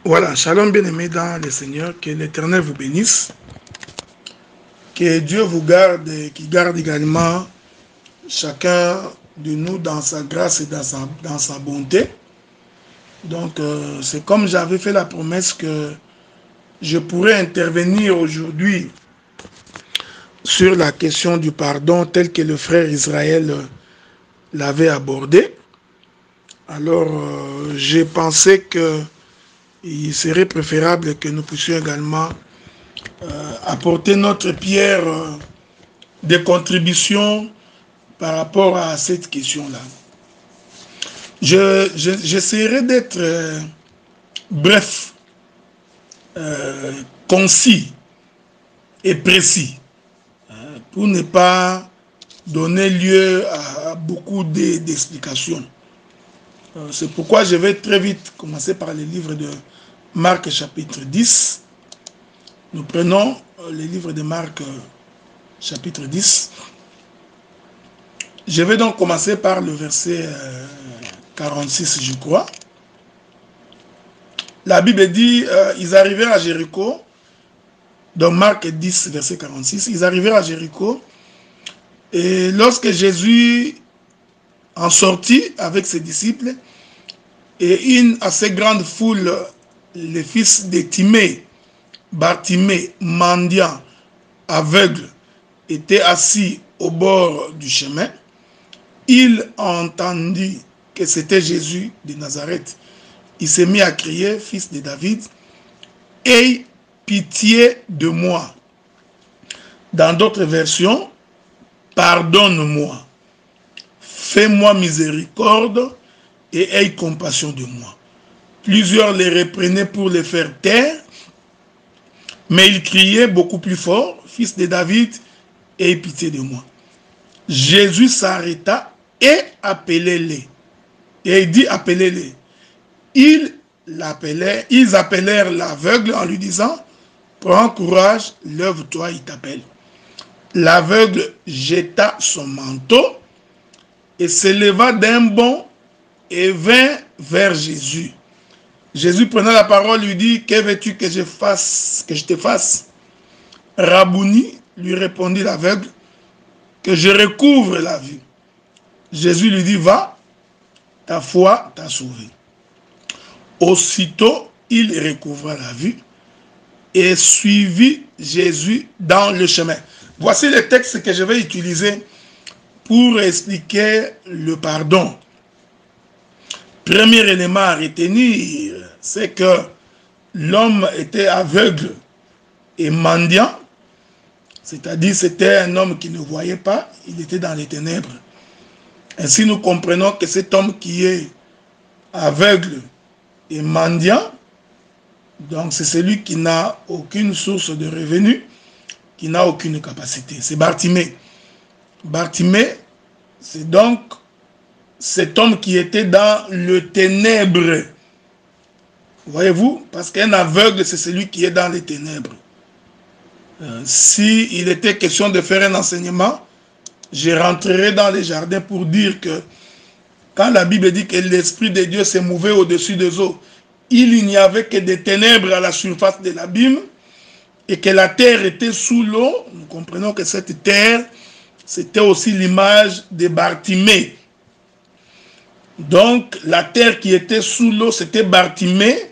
Voilà, shalom bien-aimés dans le Seigneur, que l'Éternel vous bénisse, que Dieu vous garde et qu'il garde également chacun de nous dans sa grâce et dans sa bonté. Donc, c'est comme j'avais fait la promesse que je pourrais intervenir aujourd'hui sur la question du pardon tel que le frère Israël l'avait abordé. Alors, j'ai pensé qu'il serait préférable que nous puissions également apporter notre pierre de contribution par rapport à cette question-là. J'essaierai d'être bref, concis et précis, pour ne pas donner lieu à beaucoup d'explications. C'est pourquoi je vais très vite commencer par le livre de Marc chapitre 10. Nous prenons le livre de Marc chapitre 10. Je vais donc commencer par le verset 46, je crois. La Bible dit, ils arrivèrent à Jéricho. Dans Marc 10, verset 46, ils arrivèrent à Jéricho. Et lorsque Jésus en sortit avec ses disciples, et une assez grande foule, les fils de Timée, Bartimée, mendiant, aveugle, étaient assis au bord du chemin, il entendit que c'était Jésus de Nazareth. Il s'est mis à crier, fils de David, aie pitié de moi. Dans d'autres versions, pardonne-moi, fais-moi miséricorde et aie compassion de moi. Plusieurs les reprenaient pour les faire taire, mais il criait beaucoup plus fort, fils de David, aie pitié de moi. Jésus s'arrêta et appelait-les. Et il dit appelez-les. Ils appelèrent l'aveugle en lui disant, prends courage, lève-toi, il t'appelle. L'aveugle jeta son manteau et se leva d'un bond et vint vers Jésus. Jésus prenant la parole lui dit, que veux-tu que je te fasse? Rabouni, lui répondit l'aveugle, que je recouvre la vue. Jésus lui dit, va, ta foi t'a sauvé. Aussitôt, il recouvra la vue et suivit Jésus dans le chemin. Voici le texte que je vais utiliser pour expliquer le pardon. Premier élément à retenir, c'est que l'homme était aveugle et mendiant, c'est-à-dire c'était un homme qui ne voyait pas, il était dans les ténèbres. Ainsi nous comprenons que cet homme qui est aveugle et mendiant, donc c'est celui qui n'a aucune source de revenus, qui n'a aucune capacité. C'est Bartimée. Bartimée, c'est donc cet homme qui était dans le ténèbre. Voyez-vous? Parce qu'un aveugle, c'est celui qui est dans les ténèbres. S'il était question de faire un enseignement, je rentrerai dans les jardins pour dire que quand la Bible dit que l'Esprit de Dieu s'est mouvé au-dessus des eaux, il n'y avait que des ténèbres à la surface de l'abîme et que la terre était sous l'eau. Nous comprenons que cette terre, c'était aussi l'image de Bartimée. Donc, la terre qui était sous l'eau, c'était Bartimée,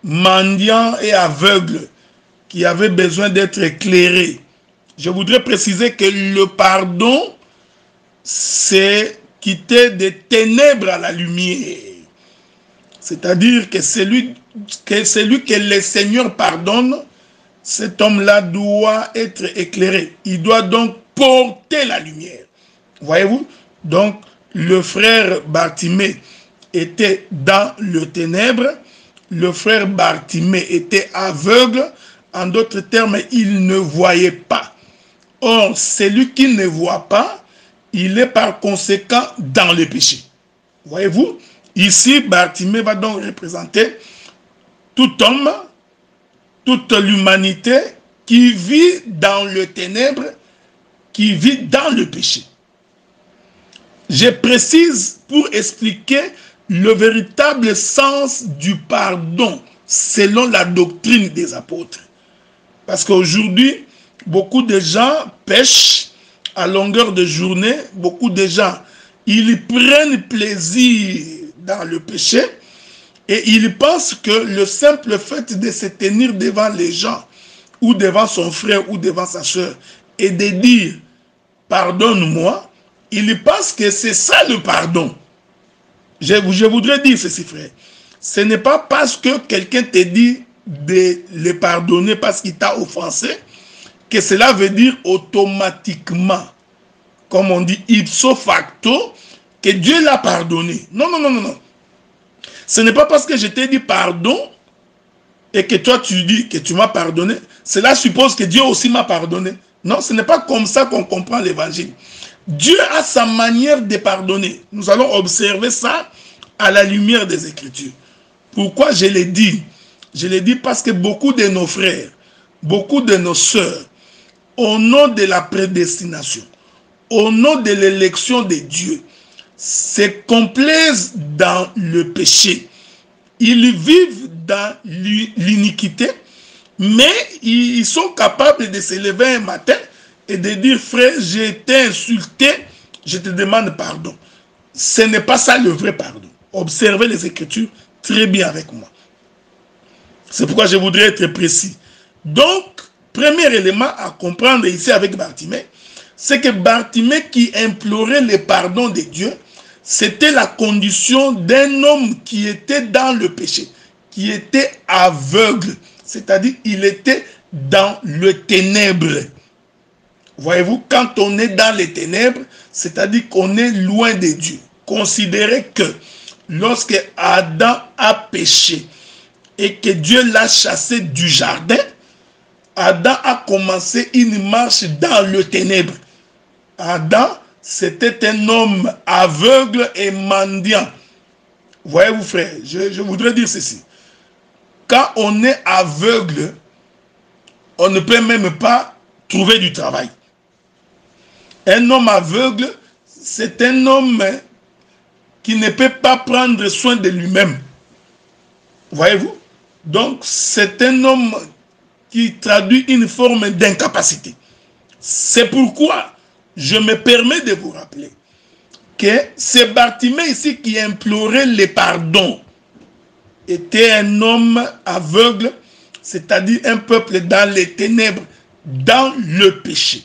mendiant et aveugle, qui avait besoin d'être éclairé. Je voudrais préciser que le pardon, c'est quitter des ténèbres à la lumière. C'est-à-dire que celui que le Seigneur pardonne, cet homme-là doit être éclairé. Il doit donc porter la lumière. Voyez-vous? Donc, le frère Bartimée était dans le ténèbre. Le frère Bartimée était aveugle. En d'autres termes, il ne voyait pas. Or, celui qui ne voit pas, il est par conséquent dans le péché. Voyez-vous? Ici, Bartimée va donc représenter tout homme, toute l'humanité qui vit dans le ténèbre, qui vit dans le péché. Je précise pour expliquer le véritable sens du pardon selon la doctrine des apôtres. Parce qu'aujourd'hui, beaucoup de gens pêchent à longueur de journée. Beaucoup de gens, ils prennent plaisir dans le péché et ils pensent que le simple fait de se tenir devant les gens ou devant son frère ou devant sa soeur et de dire « pardonne-moi », ils pensent que c'est ça le pardon. Je voudrais dire ceci, frère. Ce n'est pas parce que quelqu'un te dit de le pardonner parce qu'il t'a offensé que cela veut dire automatiquement, comme on dit ipso facto, que Dieu l'a pardonné. Non, non, non, non, non. Ce n'est pas parce que je t'ai dit pardon et que toi tu dis que tu m'as pardonné, cela suppose que Dieu aussi m'a pardonné. Non, ce n'est pas comme ça qu'on comprend l'évangile. Dieu a sa manière de pardonner. Nous allons observer ça à la lumière des Écritures. Pourquoi je l'ai dit? Je l'ai dit parce que beaucoup de nos frères, beaucoup de nos sœurs, au nom de la prédestination, au nom de l'élection de Dieu, se complaisent dans le péché. Ils vivent dans l'iniquité, mais ils sont capables de se lever un matin et de dire « Frère, j'ai été insulté, je te demande pardon ». Ce n'est pas ça le vrai pardon. Observez les Écritures très bien avec moi. C'est pourquoi je voudrais être précis. Donc, premier élément à comprendre ici avec Bartimée, c'est que Bartimée qui implorait le pardon de Dieu, c'était la condition d'un homme qui était dans le péché, qui était aveugle, c'est-à-dire il était dans le ténèbre. Voyez-vous, quand on est dans les ténèbres, c'est-à-dire qu'on est loin de Dieu. Considérez que lorsque Adam a péché et que Dieu l'a chassé du jardin, Adam a commencé une marche dans le ténèbre. Adam, c'était un homme aveugle et mendiant. Voyez-vous, frère, je voudrais dire ceci. Quand on est aveugle, on ne peut même pas trouver du travail. Un homme aveugle, c'est un homme qui ne peut pas prendre soin de lui-même. Voyez-vous? Donc, c'est un homme qui traduit une forme d'incapacité. C'est pourquoi je me permets de vous rappeler que c'est Bartimée ici qui implorait le pardon. Était un homme aveugle, c'est-à-dire un peuple dans les ténèbres, dans le péché.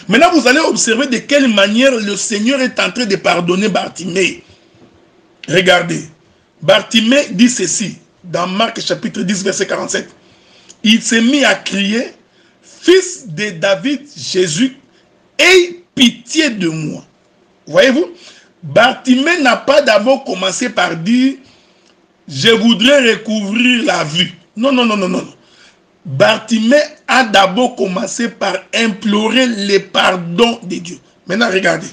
Maintenant, vous allez observer de quelle manière le Seigneur est en train de pardonner Bartimée. Regardez, Bartimée dit ceci, dans Marc chapitre 10, verset 47. Il s'est mis à crier, « Fils de David, Jésus, aie pitié de moi. » Voyez-vous, Bartimée n'a pas d'abord commencé par dire, « Je voudrais recouvrir la vue. » Non, non, non, non, non. Bartimée a d'abord commencé par implorer le pardon de Dieu. Maintenant, regardez.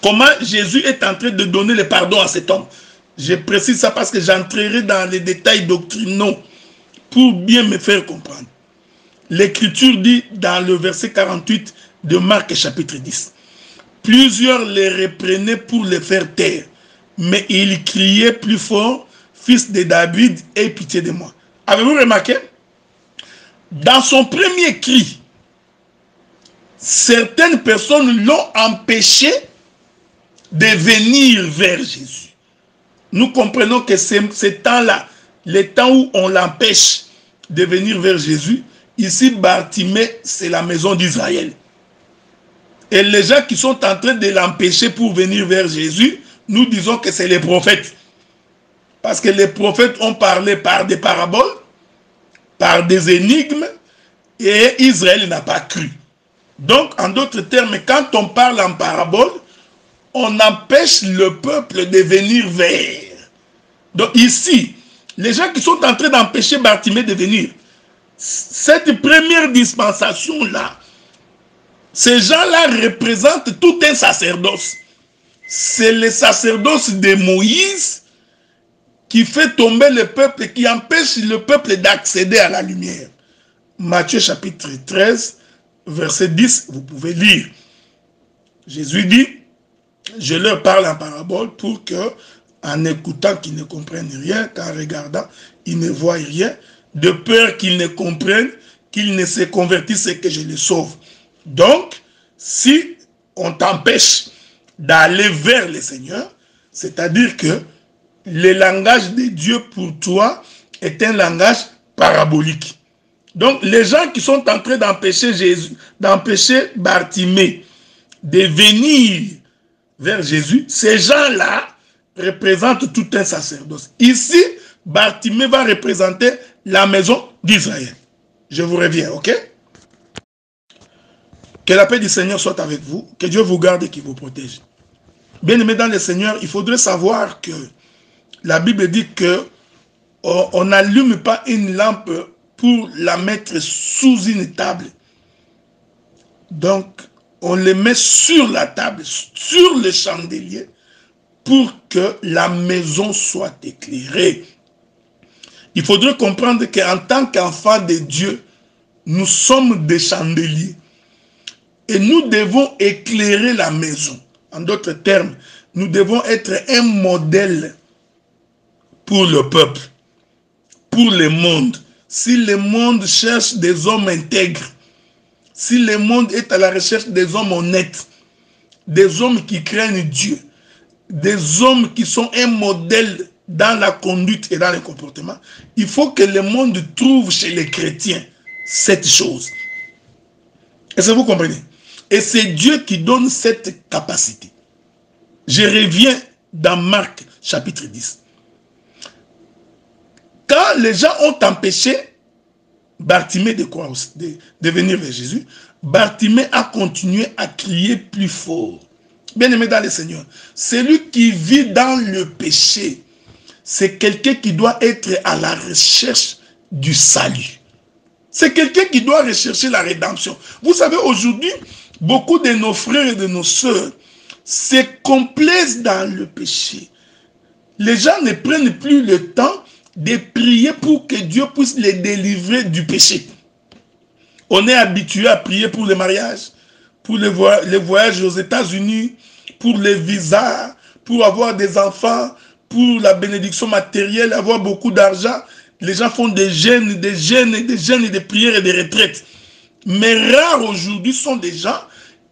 Comment Jésus est en train de donner le pardon à cet homme. Je précise ça parce que j'entrerai dans les détails doctrinaux pour bien me faire comprendre. L'Écriture dit dans le verset 48 de Marc chapitre 10. Plusieurs les reprenaient pour les faire taire, mais il criait plus fort, « Fils de David, aie pitié de moi. » Avez-vous remarqué? Dans son premier cri, certaines personnes l'ont empêché de venir vers Jésus. Nous comprenons que ce temps-là, le temps où on l'empêche de venir vers Jésus, ici, Bartimée, c'est la maison d'Israël. Et les gens qui sont en train de l'empêcher pour venir vers Jésus, nous disons que c'est les prophètes. Parce que les prophètes ont parlé par des paraboles, par des énigmes, et Israël n'a pas cru. Donc, en d'autres termes, quand on parle en parabole, on empêche le peuple de venir vers. Donc ici, les gens qui sont en train d'empêcher Bartimée de venir, cette première dispensation-là, ces gens-là représentent tout un sacerdoce. C'est le sacerdoce de Moïse qui fait tomber le peuple, qui empêche le peuple d'accéder à la lumière. Matthieu chapitre 13, verset 10, vous pouvez lire. Jésus dit, je leur parle en parabole pour que en écoutant qu'ils ne comprennent rien, qu'en regardant, ils ne voient rien, de peur qu'ils ne comprennent, qu'ils ne se convertissent et que je les sauve. Donc, si on t'empêche d'aller vers le Seigneur, c'est-à-dire que le langage de Dieu pour toi est un langage parabolique. Donc, les gens qui sont en train d'empêcher Jésus, d'empêcher Bartimée de venir vers Jésus, ces gens-là représentent tout un sacerdoce. Ici, Bartimée va représenter la maison d'Israël. Je vous reviens, ok? Que la paix du Seigneur soit avec vous, que Dieu vous garde et qu'il vous protège. Bien-aimés dans le Seigneur, il faudrait savoir que la Bible dit que on n'allume pas une lampe pour la mettre sous une table. Donc, on le met sur la table, sur le chandelier, pour que la maison soit éclairée. Il faudrait comprendre qu'en tant qu'enfants de Dieu, nous sommes des chandeliers. Et nous devons éclairer la maison. En d'autres termes, nous devons être un modèle pour le peuple, pour le monde. Si le monde cherche des hommes intègres, si le monde est à la recherche des hommes honnêtes, des hommes qui craignent Dieu, des hommes qui sont un modèle dans la conduite et dans le comportement, il faut que le monde trouve chez les chrétiens cette chose. Est-ce que vous comprenez? Et c'est Dieu qui donne cette capacité. Je reviens dans Marc chapitre 10. Quand les gens ont empêché Bartimée de venir vers Jésus, Bartimée a continué à crier plus fort. Bien-aimé dans le Seigneur, celui qui vit dans le péché, c'est quelqu'un qui doit être à la recherche du salut. C'est quelqu'un qui doit rechercher la rédemption. Vous savez, aujourd'hui, beaucoup de nos frères et de nos sœurs se complaisent dans le péché. Les gens ne prennent plus le temps de prier pour que Dieu puisse les délivrer du péché. On est habitué à prier pour le mariage, pour les voyages aux États-Unis, pour les visas, pour avoir des enfants, pour la bénédiction matérielle, avoir beaucoup d'argent. Les gens font des jeûnes, des jeûnes et des jeûnes et des prières et des retraites. Mais rares aujourd'hui sont des gens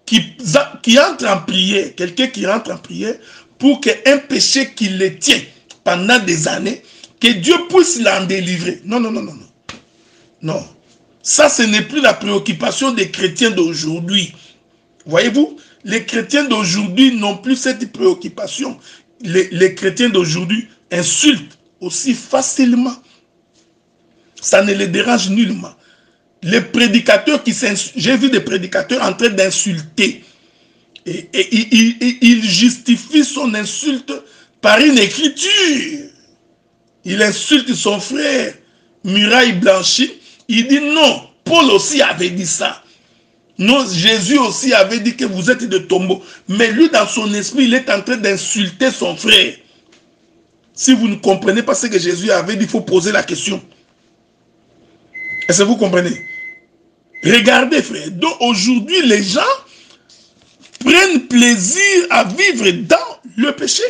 qui entrent en prière, quelqu'un qui rentre en prière pour qu'un péché qui les tient pendant des années, que Dieu puisse l'en délivrer. Non, non, non, non, non. Non. Ça, ce n'est plus la préoccupation des chrétiens d'aujourd'hui. Voyez-vous, les chrétiens d'aujourd'hui n'ont plus cette préoccupation. Les chrétiens d'aujourd'hui insultent aussi facilement. Ça ne les dérange nullement. Les prédicateurs qui s'insultent, j'ai vu des prédicateurs en train d'insulter. Et il justifie son insulte par une écriture. Il insulte son frère, Muraille Blanchi. Il dit non, Paul aussi avait dit ça. Non, Jésus aussi avait dit que vous êtes de tombeaux. Mais lui, dans son esprit, il est en train d'insulter son frère. Si vous ne comprenez pas ce que Jésus avait dit, il faut poser la question. Est-ce que vous comprenez? Regardez, frère. Donc aujourd'hui, les gens prennent plaisir à vivre dans le péché.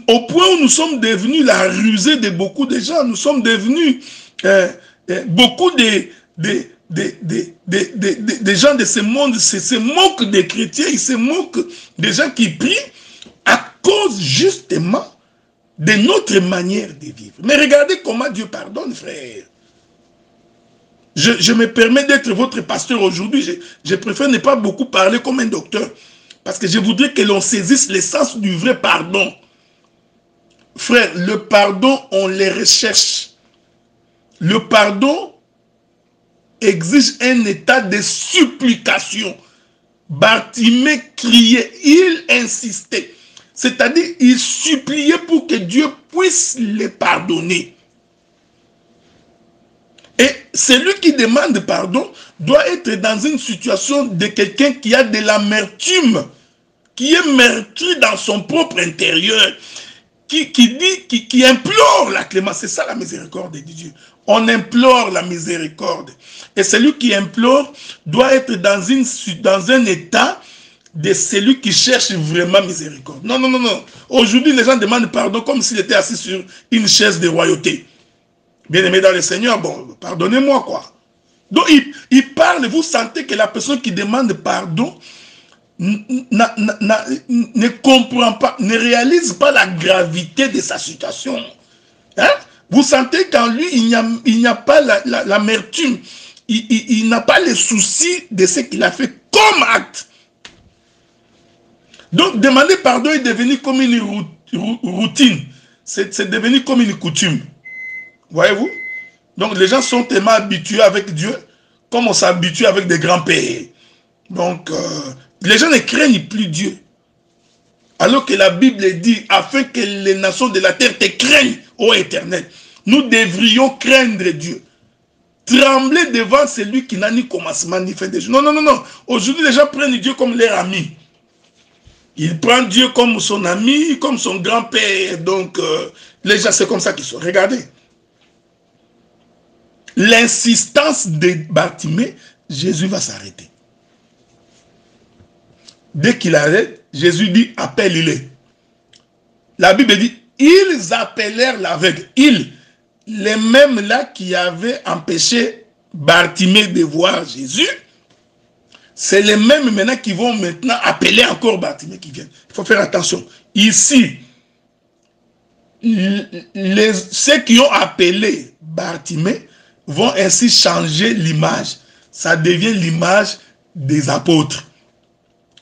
Au point où nous sommes devenus la rusée de beaucoup de gens. Nous sommes devenus beaucoup de gens de ce monde se moquent des chrétiens, ils se moquent des gens qui prient à cause justement de notre manière de vivre. Mais regardez comment Dieu pardonne, frère. Je me permets d'être votre pasteur aujourd'hui. Je préfère ne pas beaucoup parler comme un docteur. Parce que je voudrais que l'on saisisse l'essence du vrai pardon. Frère, le pardon, on le recherche. Le pardon exige un état de supplication. Bartimée criait, il insistait. C'est-à-dire, il suppliait pour que Dieu puisse les pardonner. Et celui qui demande pardon doit être dans une situation de quelqu'un qui a de l'amertume, qui est meurtri dans son propre intérieur, qui implore la clémence. C'est ça la miséricorde de Dieu. On implore la miséricorde. Et celui qui implore doit être dans un état de celui qui cherche vraiment miséricorde. Non, non, non, non. Aujourd'hui, les gens demandent pardon comme s'il était assis sur une chaise de royauté. Bien-aimé dans le Seigneur, bon, pardonnez-moi, quoi. Donc, il parle, vous sentez que la personne qui demande pardon ne comprend pas, ne réalise pas la gravité de sa situation. Hein? Vous sentez qu'en lui, il n'y a pas l'amertume. Il n'a pas les soucis de ce qu'il a fait comme acte. Donc, demander pardon est devenu comme une routine. C'est devenu comme une coutume. Voyez-vous? Donc, les gens sont tellement habitués avec Dieu comme on s'habitue avec des grands-pères. Donc, les gens ne craignent plus Dieu. Alors que la Bible dit, afin que les nations de la terre te craignent, ô Éternel. Nous devrions craindre Dieu. Trembler devant celui qui n'a ni commencement ni fin de jour. Non, non, non, non. Aujourd'hui, les gens prennent Dieu comme leur ami. Ils prennent Dieu comme son ami, comme son grand-père. Donc, les gens, c'est comme ça qu'ils sont. Regardez. L'insistance de Bartimée, Jésus va s'arrêter. Dès qu'il arrête, Jésus dit, appelle-les. La Bible dit, ils appelèrent l'aveugle. Ils, les mêmes là qui avaient empêché Bartimée de voir Jésus, c'est les mêmes maintenant qui vont maintenant appeler encore Bartimée qui viennent. Il faut faire attention. Ici, ceux qui ont appelé Bartimée vont ainsi changer l'image. Ça devient l'image des apôtres.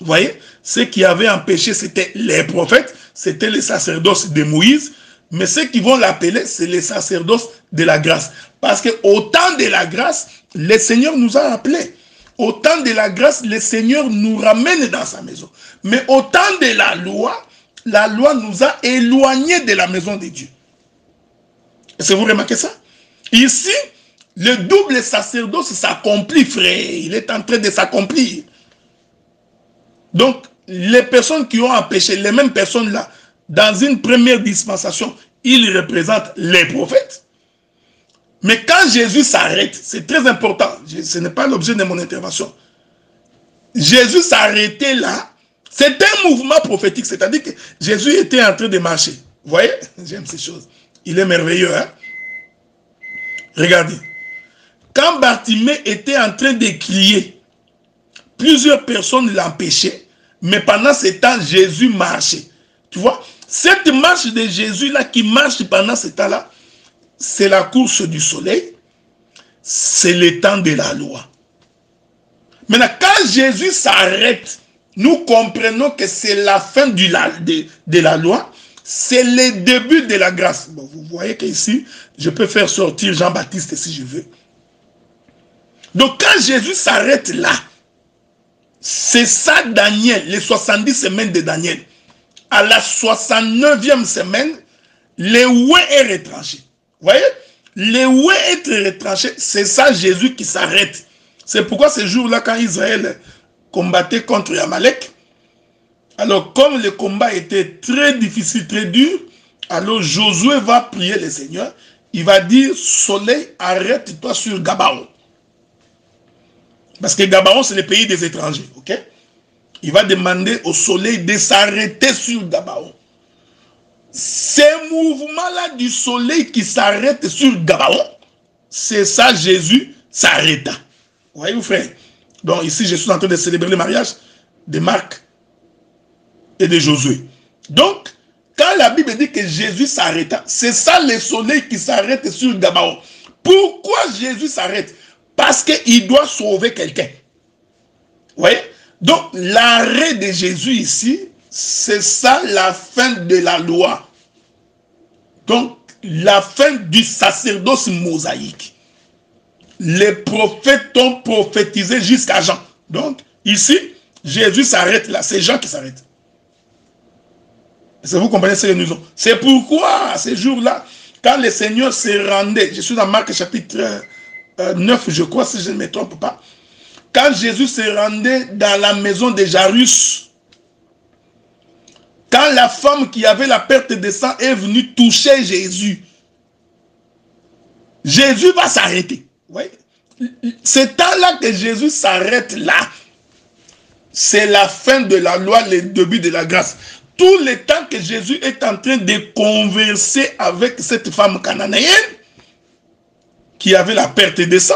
Vous voyez, ceux qui avaient empêché, c'était les prophètes, c'était les sacerdoces de Moïse, mais ceux qui vont l'appeler, c'est les sacerdoces de la grâce. Parce qu'au temps de la grâce, le Seigneur nous a appelés. Au temps de la grâce, le Seigneur nous ramène dans sa maison. Mais au temps de la loi nous a éloignés de la maison de Dieu. Est-ce que vous remarquez ça? Ici, le double sacerdoce s'accomplit, frère. Il est en train de s'accomplir. Donc, les personnes qui ont empêché, les mêmes personnes-là, dans une première dispensation, ils représentent les prophètes. Mais quand Jésus s'arrête, c'est très important, ce n'est pas l'objet de mon intervention. Jésus s'arrêtait là, c'est un mouvement prophétique, c'est-à-dire que Jésus était en train de marcher. Vous voyez? J'aime ces choses. Il est merveilleux, hein? Regardez. Quand Bartimée était en train de crier, plusieurs personnes l'empêchaient, mais pendant ce temps, Jésus marchait. Tu vois, cette marche de Jésus-là qui marche pendant ce temps-là, c'est la course du soleil, c'est le temps de la loi. Maintenant, quand Jésus s'arrête, nous comprenons que c'est la fin de la loi, c'est le début de la grâce. Bon, vous voyez qu'ici, je peux faire sortir Jean-Baptiste si je veux. Donc, quand Jésus s'arrête là, c'est ça Daniel, les 70 semaines de Daniel. À la 69e semaine, le oué est retranché. Vous voyez? Le oué est retranché, c'est ça Jésus qui s'arrête. C'est pourquoi ce jour-là, quand Israël combattait contre Amalek, alors comme le combat était très difficile, très dur, alors Josué va prier le Seigneur. Il va dire, soleil, arrête-toi sur Gabaon. Parce que Gabaon, c'est le pays des étrangers, ok? Il va demander au soleil de s'arrêter sur Gabaon. Ce mouvement-là du soleil qui s'arrête sur Gabaon, c'est ça Jésus s'arrêta. Voyez-vous, frère? Donc ici, je suis en train de célébrer le mariage de Marc et de Josué. Donc, quand la Bible dit que Jésus s'arrêta, c'est ça le soleil qui s'arrête sur Gabaon. Pourquoi Jésus s'arrête? Parce qu'il doit sauver quelqu'un. Vous voyez? Donc, l'arrêt de Jésus ici, c'est ça la fin de la loi. Donc, la fin du sacerdoce mosaïque. Les prophètes ont prophétisé jusqu'à Jean. Donc, ici, Jésus s'arrête là. C'est Jean qui s'arrête. Est-ce que vous comprenez ce que nous disons? C'est pourquoi, à ces jours-là, quand le Seigneur se rendait, je suis dans Marc chapitre 9, je crois, si je ne me trompe pas, quand Jésus se rendait dans la maison de Jairus, quand la femme qui avait la perte de sang est venue toucher Jésus, Jésus va s'arrêter. C'est temps-là que Jésus s'arrête là. c'est la fin de la loi, le début de la grâce. Tout le temps que Jésus est en train de converser avec cette femme cananéenne, qui avait la perte de sang,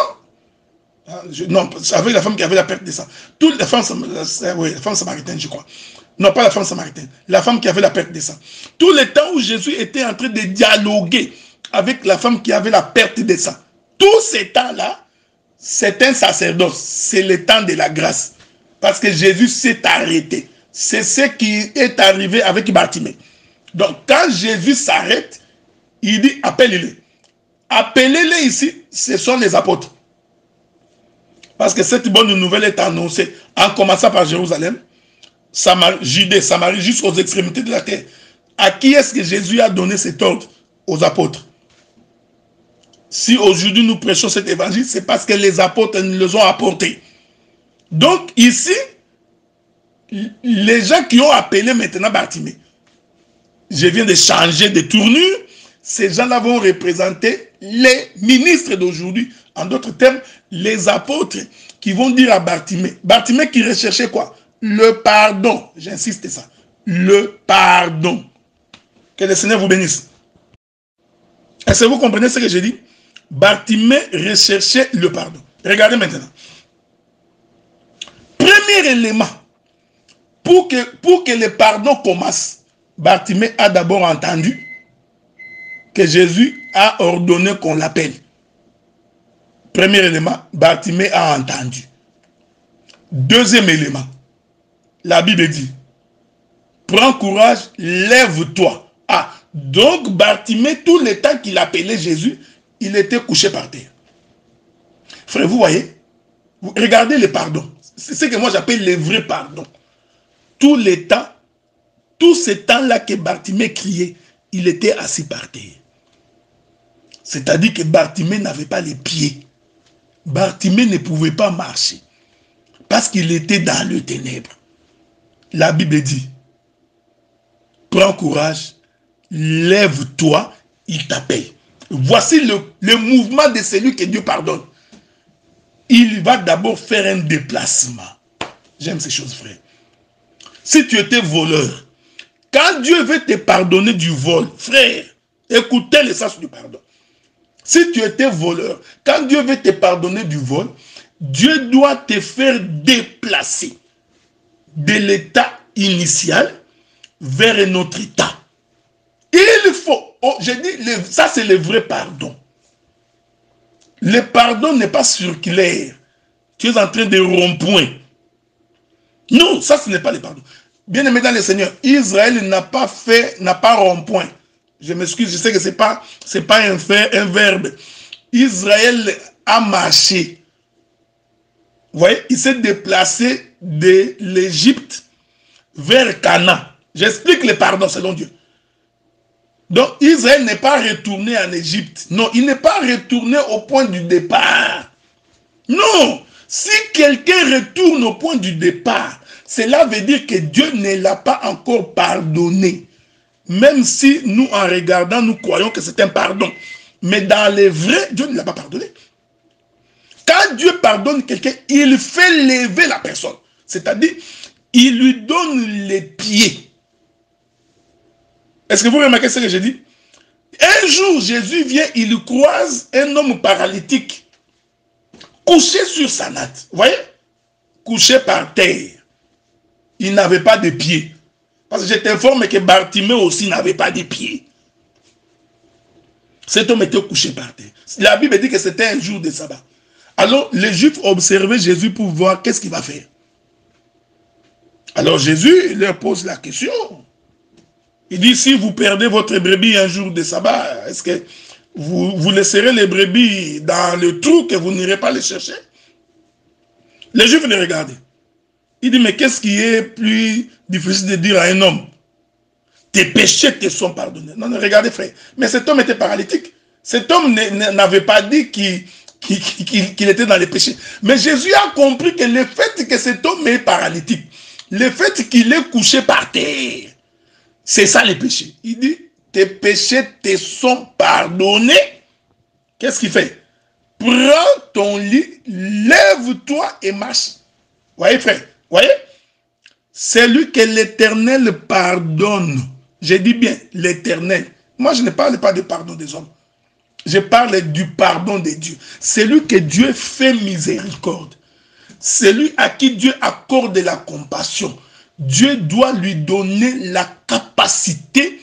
non, avec la femme qui avait la perte de sang, toutes les femmes, oui, la femme samaritaine, je crois. Non, pas la femme samaritaine, la femme qui avait la perte de sang. Tout le temps où Jésus était en train de dialoguer avec la femme qui avait la perte de sang, tout ce temps-là, c'est un sacerdoce, c'est le temps de la grâce. Parce que Jésus s'est arrêté. C'est ce qui est arrivé avec Bartimée. Donc, quand Jésus s'arrête, il dit, appelez-les. Appelez-les ici, ce sont les apôtres. Parce que cette bonne nouvelle est annoncée en commençant par Jérusalem, Judée, Samarie, jusqu'aux extrémités de la terre. À qui est-ce que Jésus a donné cet ordre? Aux apôtres. Si aujourd'hui nous prêchons cet évangile, c'est parce que les apôtres nous les ont apportés. Donc ici, les gens qui ont appelé maintenant Bartimée, je viens de changer de tournure, ces gens-là vont représenter les ministres d'aujourd'hui. En d'autres termes, les apôtres qui vont dire à Bartimée, Bartimée qui recherchait quoi? Le pardon. J'insiste ça. Le pardon. Que le Seigneur vous bénisse. Est-ce que vous comprenez ce que j'ai dit? Bartimée recherchait le pardon. Regardez maintenant. Premier élément, pour que le pardon commence, Bartimée a d'abord entendu que Jésus a ordonné qu'on l'appelle. Premier élément, Bartimée a entendu. Deuxième élément, la Bible dit, prends courage, lève-toi. Ah, donc Bartimée, tout le temps qu'il appelait Jésus, il était couché par terre. Frère, vous voyez, regardez le pardon. C'est ce que moi j'appelle le vrai pardon. Tout le temps, tout ce temps-là que Bartimée criait, il était assis par terre. C'est-à-dire que Bartimée n'avait pas les pieds. Bartimée ne pouvait pas marcher. Parce qu'il était dans le ténèbre. La Bible dit, prends courage, lève-toi, il t'appelle. Voici le mouvement de celui que Dieu pardonne. Il va d'abord faire un déplacement. J'aime ces choses, frère. Si tu étais voleur, quand Dieu veut te pardonner du vol, frère, écoutez le sens du pardon. Si tu étais voleur, quand Dieu veut te pardonner du vol, Dieu doit te faire déplacer de l'état initial vers un autre état. Il faut, oh, je dis, ça c'est le vrai pardon. Le pardon n'est pas circulaire. Tu es en train de rond-point. Non, ça ce n'est pas le pardon. Bien aimé dans le Seigneur, Israël n'a pas rond-point. Je m'excuse, je sais que c'est pas un verbe. Israël a marché. Vous voyez, il s'est déplacé de l'Égypte vers Canaan. J'explique le pardon selon Dieu. Donc Israël n'est pas retourné en Égypte. Non, il n'est pas retourné au point du départ. Non, si quelqu'un retourne au point du départ, cela veut dire que Dieu ne l'a pas encore pardonné. Même si nous, en regardant, nous croyons que c'est un pardon. Mais dans le vrai, Dieu ne l'a pas pardonné. Quand Dieu pardonne quelqu'un, il fait lever la personne. C'est-à-dire, il lui donne les pieds. Est-ce que vous remarquez ce que j'ai dit? Un jour, Jésus vient, il croise un homme paralytique, couché sur sa natte. Vous voyez? Couché par terre. Il n'avait pas de pieds. Parce que je t'informe que Bartimée aussi n'avait pas de pieds. Cet homme était couché par terre. La Bible dit que c'était un jour de sabbat. Alors, les Juifs observaient Jésus pour voir qu'est-ce qu'il va faire. Alors, Jésus leur pose la question. Il dit, si vous perdez votre brebis un jour de sabbat, est-ce que vous laisserez les brebis dans le trou que vous n'irez pas les chercher? Les Juifs les regardaient. Il dit, mais qu'est-ce qui est plus difficile de dire à un homme? Tes péchés te sont pardonnés. Non, non, regardez frère. Mais cet homme était paralytique. Cet homme n'avait pas dit qu'il était dans les péchés. Mais Jésus a compris que le fait que cet homme est paralytique, le fait qu'il est couché par terre, c'est ça les péchés. Il dit, tes péchés te sont pardonnés. Qu'est-ce qu'il fait? Prends ton lit, lève-toi et marche. Voyez frère, voyez? celui que l'Éternel pardonne. Je dis bien l'Éternel. Moi, je ne parle pas du pardon des hommes. Je parle du pardon de Dieu. Celui que Dieu fait miséricorde. Celui à qui Dieu accorde la compassion. Dieu doit lui donner la capacité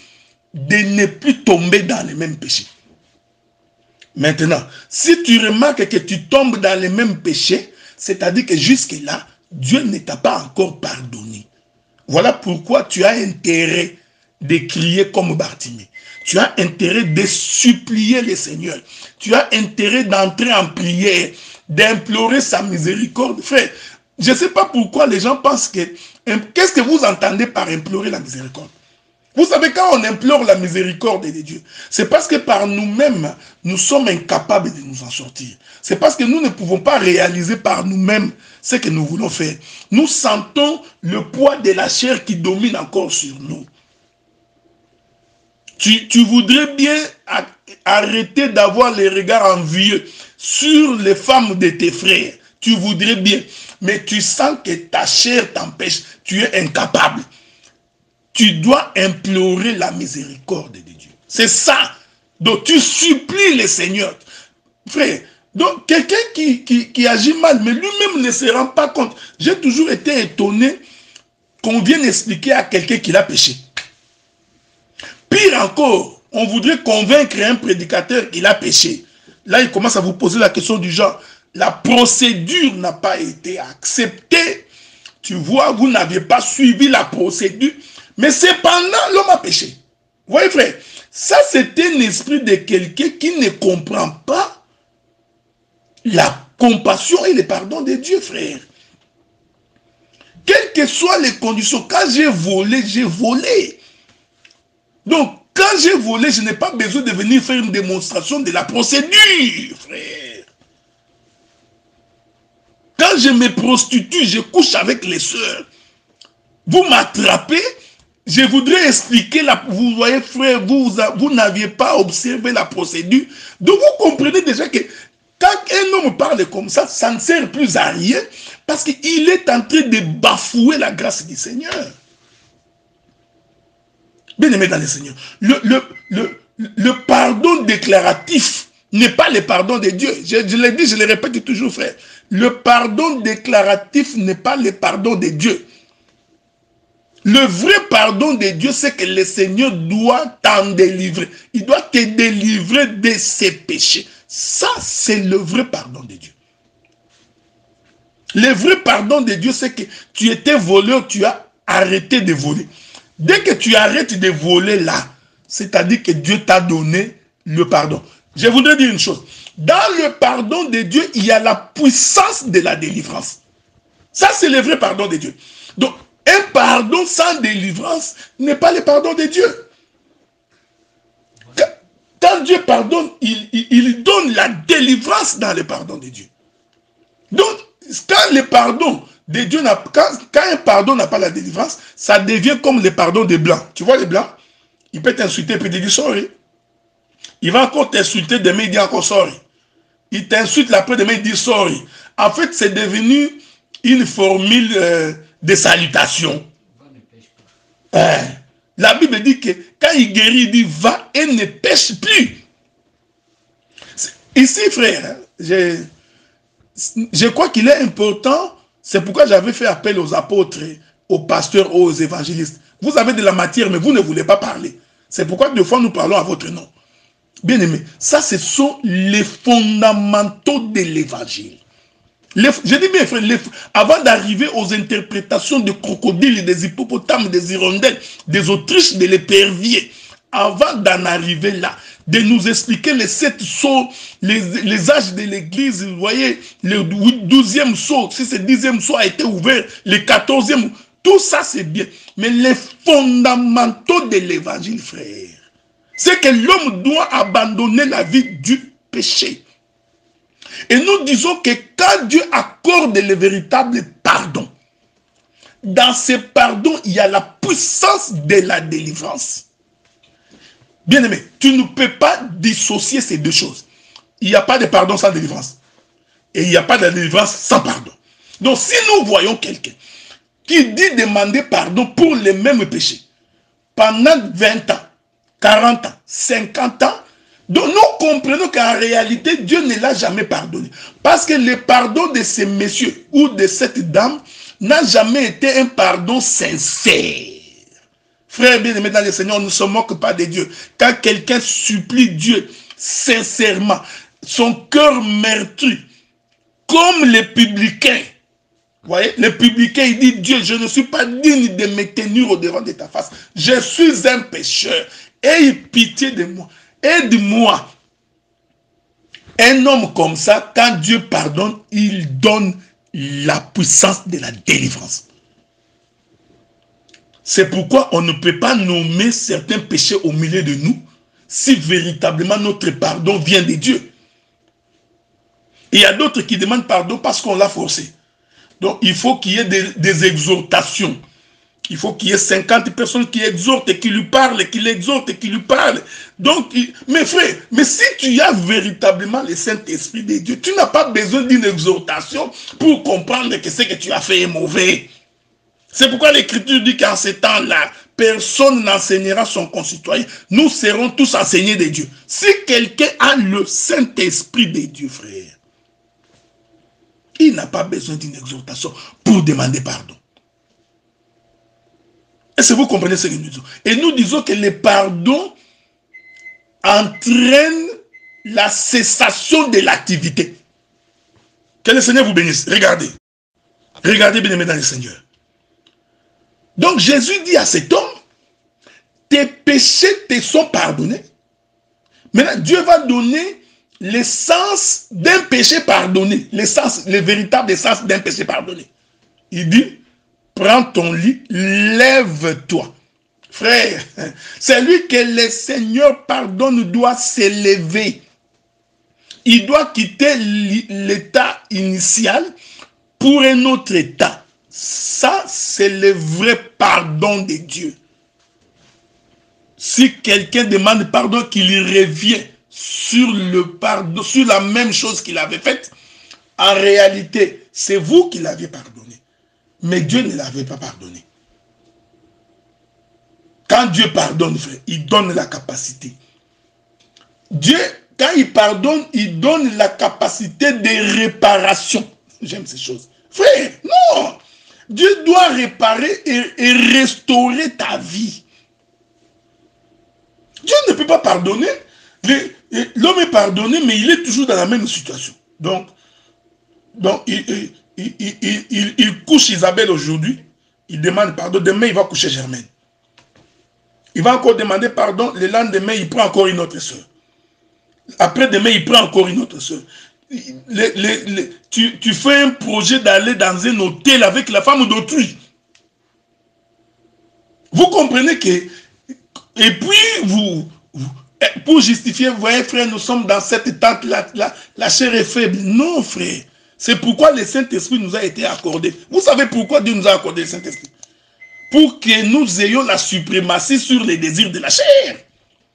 de ne plus tomber dans les mêmes péchés. Maintenant, si tu remarques que tu tombes dans les mêmes péchés, c'est-à-dire que jusque-là, Dieu ne t'a pas encore pardonné. Voilà pourquoi tu as intérêt de crier comme Bartimée. Tu as intérêt de supplier le Seigneur. Tu as intérêt d'entrer en prière, d'implorer sa miséricorde. Frère, je ne sais pas pourquoi les gens pensent que... Qu'est-ce que vous entendez par implorer la miséricorde? Vous savez, quand on implore la miséricorde de Dieu, c'est parce que par nous-mêmes, nous sommes incapables de nous en sortir. C'est parce que nous ne pouvons pas réaliser par nous-mêmes ce que nous voulons faire. Nous sentons le poids de la chair qui domine encore sur nous. Tu voudrais bien arrêter d'avoir les regards envieux sur les femmes de tes frères. Tu voudrais bien. Mais tu sens que ta chair t'empêche. Tu es incapable. Tu dois implorer la miséricorde de Dieu. C'est ça. Donc tu supplies le Seigneur. Frère, donc quelqu'un qui agit mal, mais lui-même ne se rend pas compte. J'ai toujours été étonné qu'on vienne expliquer à quelqu'un qu'il a péché. Pire encore, on voudrait convaincre un prédicateur qu'il a péché. Là, il commence à vous poser la question du genre, la procédure n'a pas été acceptée. Tu vois, vous n'aviez pas suivi la procédure. Mais cependant, l'homme a péché. Vous voyez, frère, ça c'est un esprit de quelqu'un qui ne comprend pas la compassion et le pardon de Dieu, frère. Quelles que soient les conditions, quand j'ai volé, j'ai volé. Donc, quand j'ai volé, je n'ai pas besoin de venir faire une démonstration de la procédure, frère. Quand je me prostitue, je couche avec les sœurs. Vous m'attrapez, je voudrais expliquer, vous voyez, frère, vous n'aviez pas observé la procédure. Donc, vous comprenez déjà que quand un homme parle comme ça ne sert plus à rien parce qu'il est en train de bafouer la grâce du Seigneur. Bien-aimé dans le Seigneur, le pardon déclaratif n'est pas le pardon de Dieu. Je l'ai dit, je le répète toujours, frère. Le pardon déclaratif n'est pas le pardon de Dieu. Le vrai pardon de Dieu, c'est que le Seigneur doit t'en délivrer. Il doit te délivrer de ses péchés. Ça, c'est le vrai pardon de Dieu. Le vrai pardon de Dieu, c'est que tu étais voleur, tu as arrêté de voler. Dès que tu arrêtes de voler là, c'est-à-dire que Dieu t'a donné le pardon. Je voudrais dire une chose. Dans le pardon de Dieu, il y a la puissance de la délivrance. Ça, c'est le vrai pardon de Dieu. Donc, un pardon sans délivrance n'est pas le pardon de Dieu. Quand Dieu pardonne, il donne la délivrance dans le pardon de Dieu. Donc, quand le pardon de Dieu, quand un pardon n'a pas la délivrance, ça devient comme le pardon des Blancs. Tu vois les Blancs? Il peut t'insulter et puis te dire sorry. Il va encore t'insulter, demain il dit encore sorry. Il t'insulte l'après-demain, il dit sorry. En fait, c'est devenu une formule de salutation. La Bible dit que quand il guérit, il dit va et ne pêche plus. Ici, frère, je crois qu'il est important. C'est pourquoi j'avais fait appel aux apôtres, aux pasteurs, aux évangélistes. Vous avez de la matière, mais vous ne voulez pas parler. C'est pourquoi des fois nous parlons à votre nom. Bien aimé, ça ce sont les fondamentaux de l'évangile. Je dis bien, frère, avant d'arriver aux interprétations de crocodiles, des hippopotames, des hirondelles, des autruches, de l'épervier, avant d'en arriver là, de nous expliquer les 7 sceaux, les âges de l'église, vous voyez, le 12e sceau, si ce 10e sceau a été ouvert, le 14e, tout ça c'est bien. Mais les fondamentaux de l'évangile, frère, c'est que l'homme doit abandonner la vie du péché. Et nous disons que quand Dieu accorde le véritable pardon, dans ce pardon, il y a la puissance de la délivrance. Bien-aimé, tu ne peux pas dissocier ces deux choses. Il n'y a pas de pardon sans délivrance. Et il n'y a pas de délivrance sans pardon. Donc si nous voyons quelqu'un qui dit demander pardon pour les mêmes péchés. Pendant 20 ans, 40 ans, 50 ans, donc nous comprenons qu'en réalité, Dieu ne l'a jamais pardonné. Parce que le pardon de ces messieurs ou de cette dame n'a jamais été un pardon sincère. Frères bien-aimés dans le Seigneur, on ne se moque pas de Dieu. Quand quelqu'un supplie Dieu sincèrement, son cœur meurtri, comme les publicains, vous voyez, le publicain, il dit, Dieu, je ne suis pas digne de me tenir au-devant de ta face. Je suis un pécheur. Aie pitié de moi. Aide-moi. Un homme comme ça, quand Dieu pardonne, il donne la puissance de la délivrance. C'est pourquoi on ne peut pas nommer certains péchés au milieu de nous si véritablement notre pardon vient de Dieu. Il y a d'autres qui demandent pardon parce qu'on l'a forcé. Donc il faut qu'il y ait des exhortations. Il faut qu'il y ait 50 personnes qui exhortent et qui lui parlent, qui l'exhortent et qui lui parlent. Donc, mes frères, mais si tu as véritablement le Saint-Esprit de Dieu, tu n'as pas besoin d'une exhortation pour comprendre que ce que tu as fait est mauvais. C'est pourquoi l'Écriture dit qu'en ces temps-là, personne n'enseignera son concitoyen. Nous serons tous enseignés de Dieu. Si quelqu'un a le Saint-Esprit de Dieu, frère, il n'a pas besoin d'une exhortation pour demander pardon. Est-ce que vous comprenez ce que nous disons? Et nous disons que le pardon entraîne la cessation de l'activité. Que le Seigneur vous bénisse. Regardez. Regardez, bien aimé dans le Seigneur. Donc Jésus dit à cet homme, tes péchés te sont pardonnés. Maintenant, Dieu va donner l'essence d'un péché pardonné. L'essence, le véritable essence d'un péché pardonné. Il dit, prends ton lit, lève-toi. Frère, celui que le Seigneur pardonne doit s'élever. Il doit quitter l'état initial pour un autre état. Ça, c'est le vrai pardon de Dieu. Si quelqu'un demande pardon, qu'il revient sur le pardon, sur la même chose qu'il avait faite, en réalité, c'est vous qui l'avez pardonné. Mais Dieu ne l'avait pas pardonné. Quand Dieu pardonne, frère, il donne la capacité. Dieu, quand il pardonne, il donne la capacité de réparation. J'aime ces choses. Frère, non! Dieu doit réparer et restaurer ta vie. Dieu ne peut pas pardonner. L'homme est pardonné, mais il est toujours dans la même situation. Donc il couche Isabelle aujourd'hui, il demande pardon, demain il va coucher Germaine. Il va encore demander pardon, le lendemain il prend encore une autre soeur. Après demain il prend encore une autre soeur. Tu fais un projet d'aller dans un hôtel avec la femme d'autrui. Vous comprenez que, et puis pour justifier, vous voyez frère, nous sommes dans cette tente, la chair est faible. Non frère. C'est pourquoi le Saint-Esprit nous a été accordé. Vous savez pourquoi Dieu nous a accordé le Saint-Esprit? Pour que nous ayons la suprématie sur les désirs de la chair.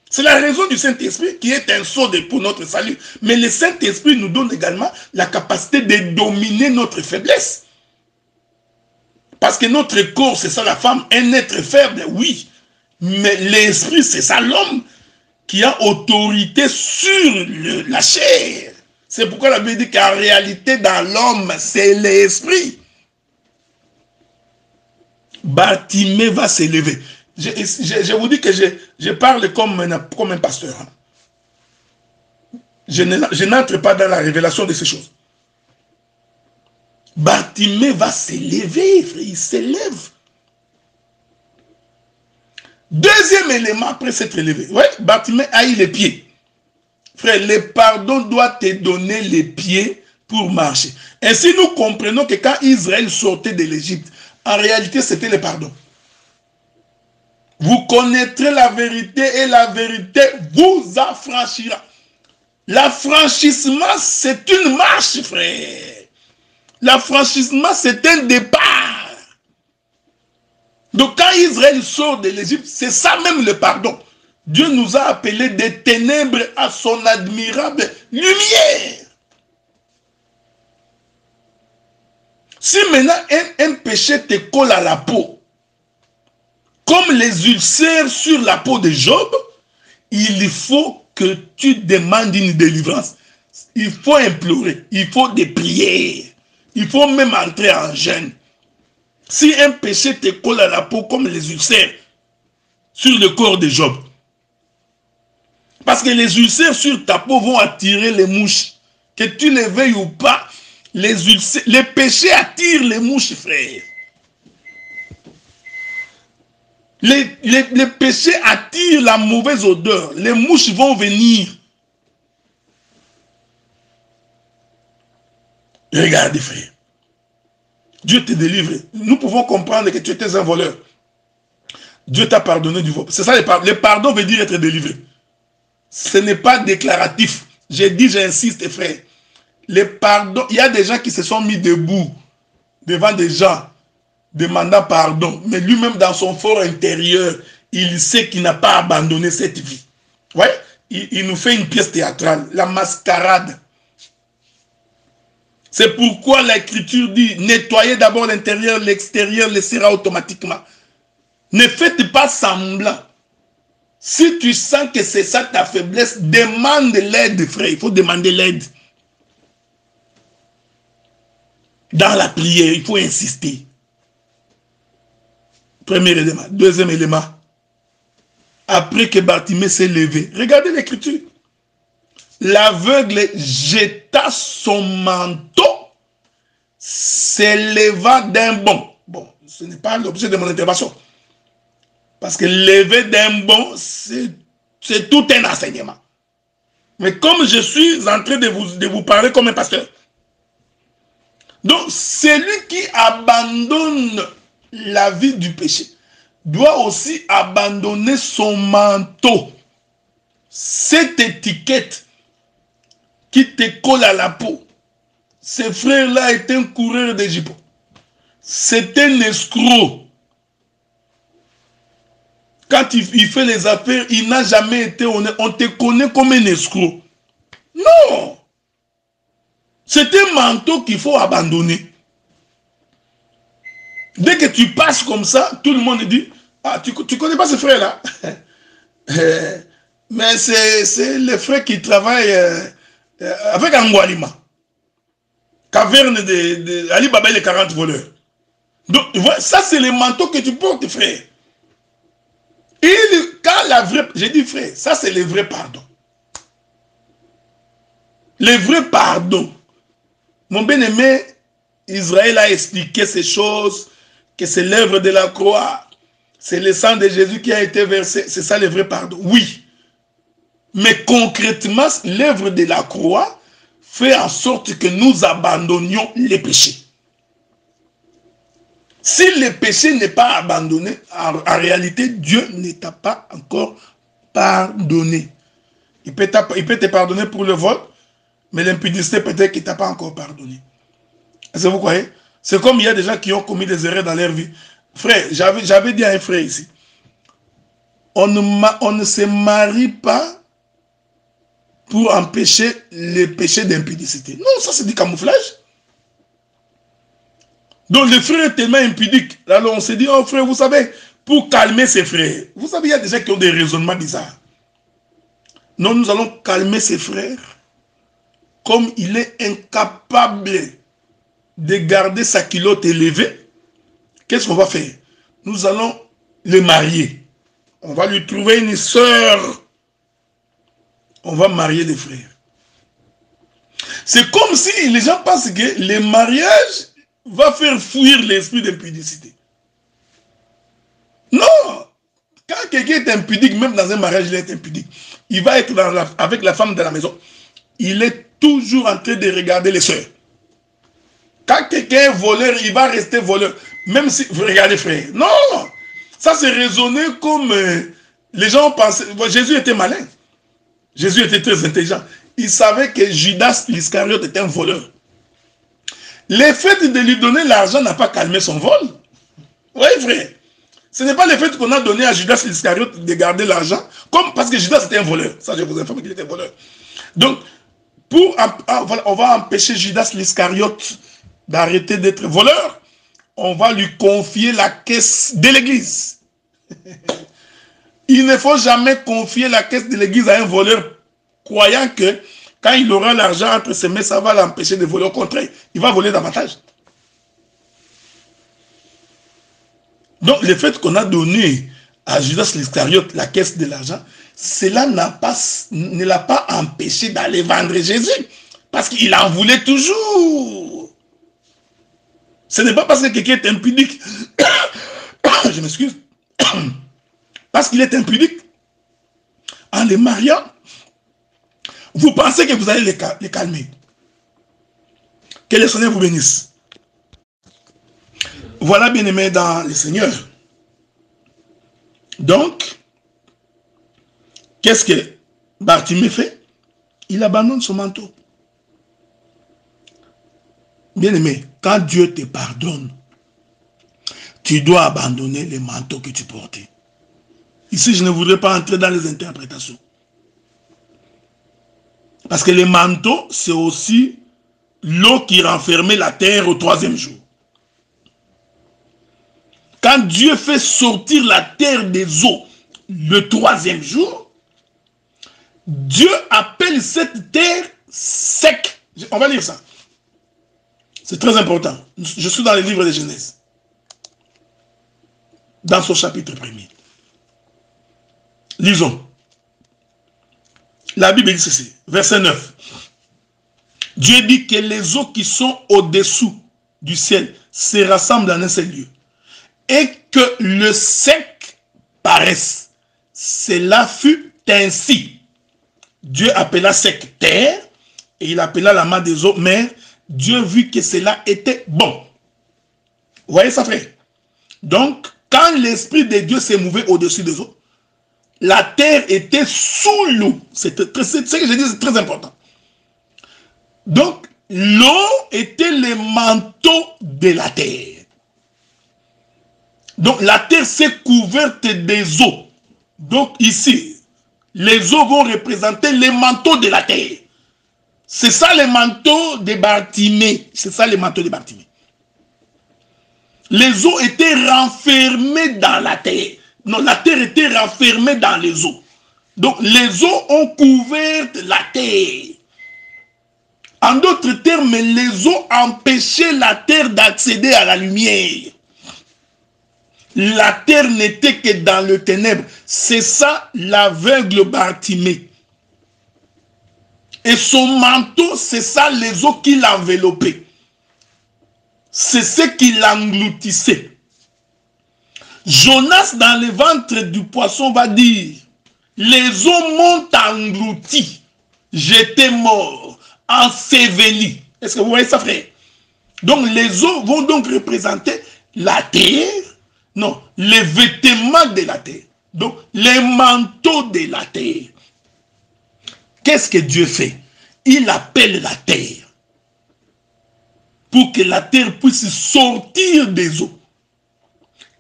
C'est la raison du Saint-Esprit qui est un sceau pour notre salut. Mais le Saint-Esprit nous donne également la capacité de dominer notre faiblesse. Parce que notre corps, c'est ça la femme, un être faible, oui. Mais l'esprit, c'est ça l'homme qui a autorité sur la chair. C'est pourquoi la Bible dit qu'en réalité, dans l'homme, c'est l'esprit. Bartimée va s'élever. Je vous dis que je parle comme un pasteur. Je n'entre pas dans la révélation de ces choses. Bartimée va s'élever, frère, il s'élève. Deuxième élément après s'être élevé. Oui, Bartimée a eu les pieds. Frère, le pardon doit te donner les pieds pour marcher. Ainsi, nous comprenons que quand Israël sortait de l'Égypte, en réalité, c'était le pardon. Vous connaîtrez la vérité et la vérité vous affranchira. L'affranchissement, c'est une marche, frère. L'affranchissement, c'est un départ. Donc, quand Israël sort de l'Égypte, c'est ça même le pardon. Dieu nous a appelés des ténèbres à son admirable lumière. Si maintenant un péché te colle à la peau, comme les ulcères sur la peau de Job, il faut que tu demandes une délivrance. Il faut implorer, il faut des prières, il faut même entrer en jeûne. Si un péché te colle à la peau comme les ulcères sur le corps de Job, parce que les ulcères sur ta peau vont attirer les mouches, que tu les veuilles ou pas, les péchés attirent les mouches, frère. Les péchés attirent la mauvaise odeur. Les mouches vont venir. Regardez, frère. Dieu te délivre. Nous pouvons comprendre que tu étais un voleur. Dieu t'a pardonné du vol. C'est ça le pardon. Le pardon veut dire être délivré. Ce n'est pas déclaratif. J'ai dit, j'insiste, frère. Le pardon, il y a des gens qui se sont mis debout devant des gens demandant pardon. Mais lui-même, dans son fort intérieur, il sait qu'il n'a pas abandonné cette vie. Ouais? Il nous fait une pièce théâtrale, la mascarade. C'est pourquoi l'Écriture dit, nettoyez d'abord l'intérieur, l'extérieur le sera automatiquement. Ne faites pas semblant. Si tu sens que c'est ça ta faiblesse, demande l'aide, frère. Il faut demander l'aide. Dans la prière, il faut insister. Premier élément. Deuxième élément. Après que Bartimée s'est levé, regardez l'Écriture. L'aveugle jeta son manteau, s'éleva d'un bond. Bon, ce n'est pas l'objet de mon intervention. Parce que lever d'un bond, c'est tout un enseignement. Mais comme je suis en train de vous parler comme un pasteur, donc celui qui abandonne la vie du péché doit aussi abandonner son manteau. Cette étiquette qui te colle à la peau. Ce frère-là est un coureur de jupons. C'est un escroc. Quand il fait les affaires, il n'a jamais été honnête. On te connaît comme un escroc. Non. C'est un manteau qu'il faut abandonner. Dès que tu passes comme ça, tout le monde dit, ah, tu connais pas ce frère-là. Mais c'est le frère qui travaille avec Angoualima. Caverne de Ali Baba et les 40 voleurs. Donc, ça c'est le manteau que tu portes, frère. Quand la vraie, j'ai dit frère, ça c'est le vrai pardon. Le vrai pardon. Mon bien-aimé, Israël a expliqué ces choses, que c'est l'œuvre de la croix, c'est le sang de Jésus qui a été versé, c'est ça le vrai pardon. Oui. Mais concrètement, l'œuvre de la croix fait en sorte que nous abandonnions les péchés. Si le péché n'est pas abandonné, en réalité, Dieu ne t'a pas encore pardonné. Il peut te pardonner pour le vol, mais l'impudicité peut-être qu'il ne t'a pas encore pardonné. Est-ce que vous croyez? C'est comme il y a des gens qui ont commis des erreurs dans leur vie. Frère, j'avais dit à un frère ici, on ne se marie pas pour empêcher les péchés d'impudicité. Non, ça c'est du camouflage. Donc le frère est tellement impudique. Alors on s'est dit, oh frère, vous savez, pour calmer ses frères, vous savez, il y a des gens qui ont des raisonnements bizarres. Non, nous allons calmer ses frères. Comme il est incapable de garder sa culotte élevée, qu'est-ce qu'on va faire? Nous allons le marier. On va lui trouver une sœur. On va marier des frères. C'est comme si les gens pensent que le mariage va faire fuir l'esprit d'impudicité. Non! Quand quelqu'un est impudique, même dans un mariage, il est impudique. Il va être avec la femme de la maison. Il est toujours en train de regarder les sœurs. Quand quelqu'un est voleur, il va rester voleur. Même si, vous regardez frère. Non! Ça c'est raisonné comme les gens pensaient. Jésus était malin. Jésus était très intelligent. Il savait que Judas l'Iscariote était un voleur. Le fait de lui donner l'argent n'a pas calmé son vol. Oui, frère. Ce n'est pas le fait qu'on a donné à Judas l'Iscariote de garder l'argent, comme parce que Judas était un voleur. Ça, je vous informe qu'il était voleur. Donc, on va empêcher Judas l'Iscariote d'arrêter d'être voleur, on va lui confier la caisse de l'église. Il ne faut jamais confier la caisse de l'église à un voleur, croyant que quand il aura l'argent entre ses mains, ça va l'empêcher de voler. Au contraire, il va voler davantage. Donc, le fait qu'on a donné à Judas l'Iscariote la caisse de l'argent, cela ne l'a pas empêché d'aller vendre Jésus. Parce qu'il en voulait toujours. Ce n'est pas parce que quelqu'un est impudique. Je m'excuse. Parce qu'il est impudique. En les mariant, vous pensez que vous allez les calmer. Que le Seigneur vous bénisse. Voilà, bien-aimés dans le Seigneur. Donc, qu'est-ce que Bartimée fait? Il abandonne son manteau. Bien-aimé, quand Dieu te pardonne, tu dois abandonner les manteaux que tu portais. Ici, je ne voudrais pas entrer dans les interprétations. Parce que les manteaux, c'est aussi l'eau qui renfermait la terre au 3e jour. Quand Dieu fait sortir la terre des eaux le 3e jour, Dieu appelle cette terre sec. On va lire ça. C'est très important. Je suis dans le livre de Genèse. Dans son chapitre 1er. Lisons. La Bible dit ceci. Verset 9. Dieu dit que les eaux qui sont au-dessous du ciel se rassemblent en un seul lieu. Et que le sec paraisse. Cela fut ainsi. Dieu appela sec terre et il appela la main des eaux mer. Dieu vit que cela était bon. Vous voyez ça, frère? Donc, quand l'Esprit de Dieu s'est mouvé au-dessus des eaux, la terre était sous l'eau. Ce que je dis, c'est très important. Donc, l'eau était le manteau de la terre. Donc, la terre s'est couverte des eaux. Donc, ici, les eaux vont représenter les manteaux de la terre. C'est ça le manteau de Bartimée. C'est ça le manteau de Bartimée. Les eaux étaient renfermées dans la terre. Non, la terre était renfermée dans les eaux. Donc, les eaux ont couvert la terre. En d'autres termes, les eaux empêchaient la terre d'accéder à la lumière. La terre n'était que dans le ténèbre. C'est ça l'aveugle Bartimée. Et son manteau, c'est ça les eaux qui l'enveloppaient. C'est ce qui l'engloutissait. Jonas, dans le ventre du poisson, va dire, les eaux m'ont englouti, j'étais mort, enseveli. Est-ce que vous voyez ça, frère? Donc les eaux vont donc représenter la terre, non, les vêtements de la terre. Donc les manteaux de la terre. Qu'est-ce que Dieu fait? Il appelle la terre pour que la terre puisse sortir des eaux.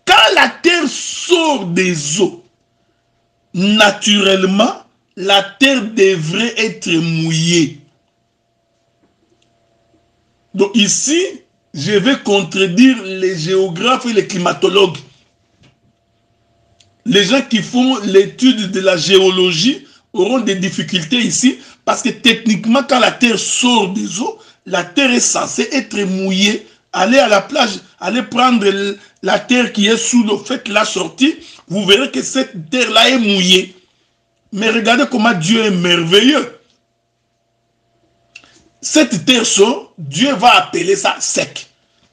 Quand la terre sort des eaux, naturellement, la terre devrait être mouillée. Donc ici, je vais contredire les géographes et les climatologues. Les gens qui font l'étude de la géologie auront des difficultés ici, parce que techniquement, quand la terre sort des eaux, la terre est censée être mouillée. Allez à la plage, allez prendre la terre qui est sous l'eau, faites-la sortir, vous verrez que cette terre-là est mouillée. Mais regardez comment Dieu est merveilleux. Cette terre sort, Dieu va appeler ça sec.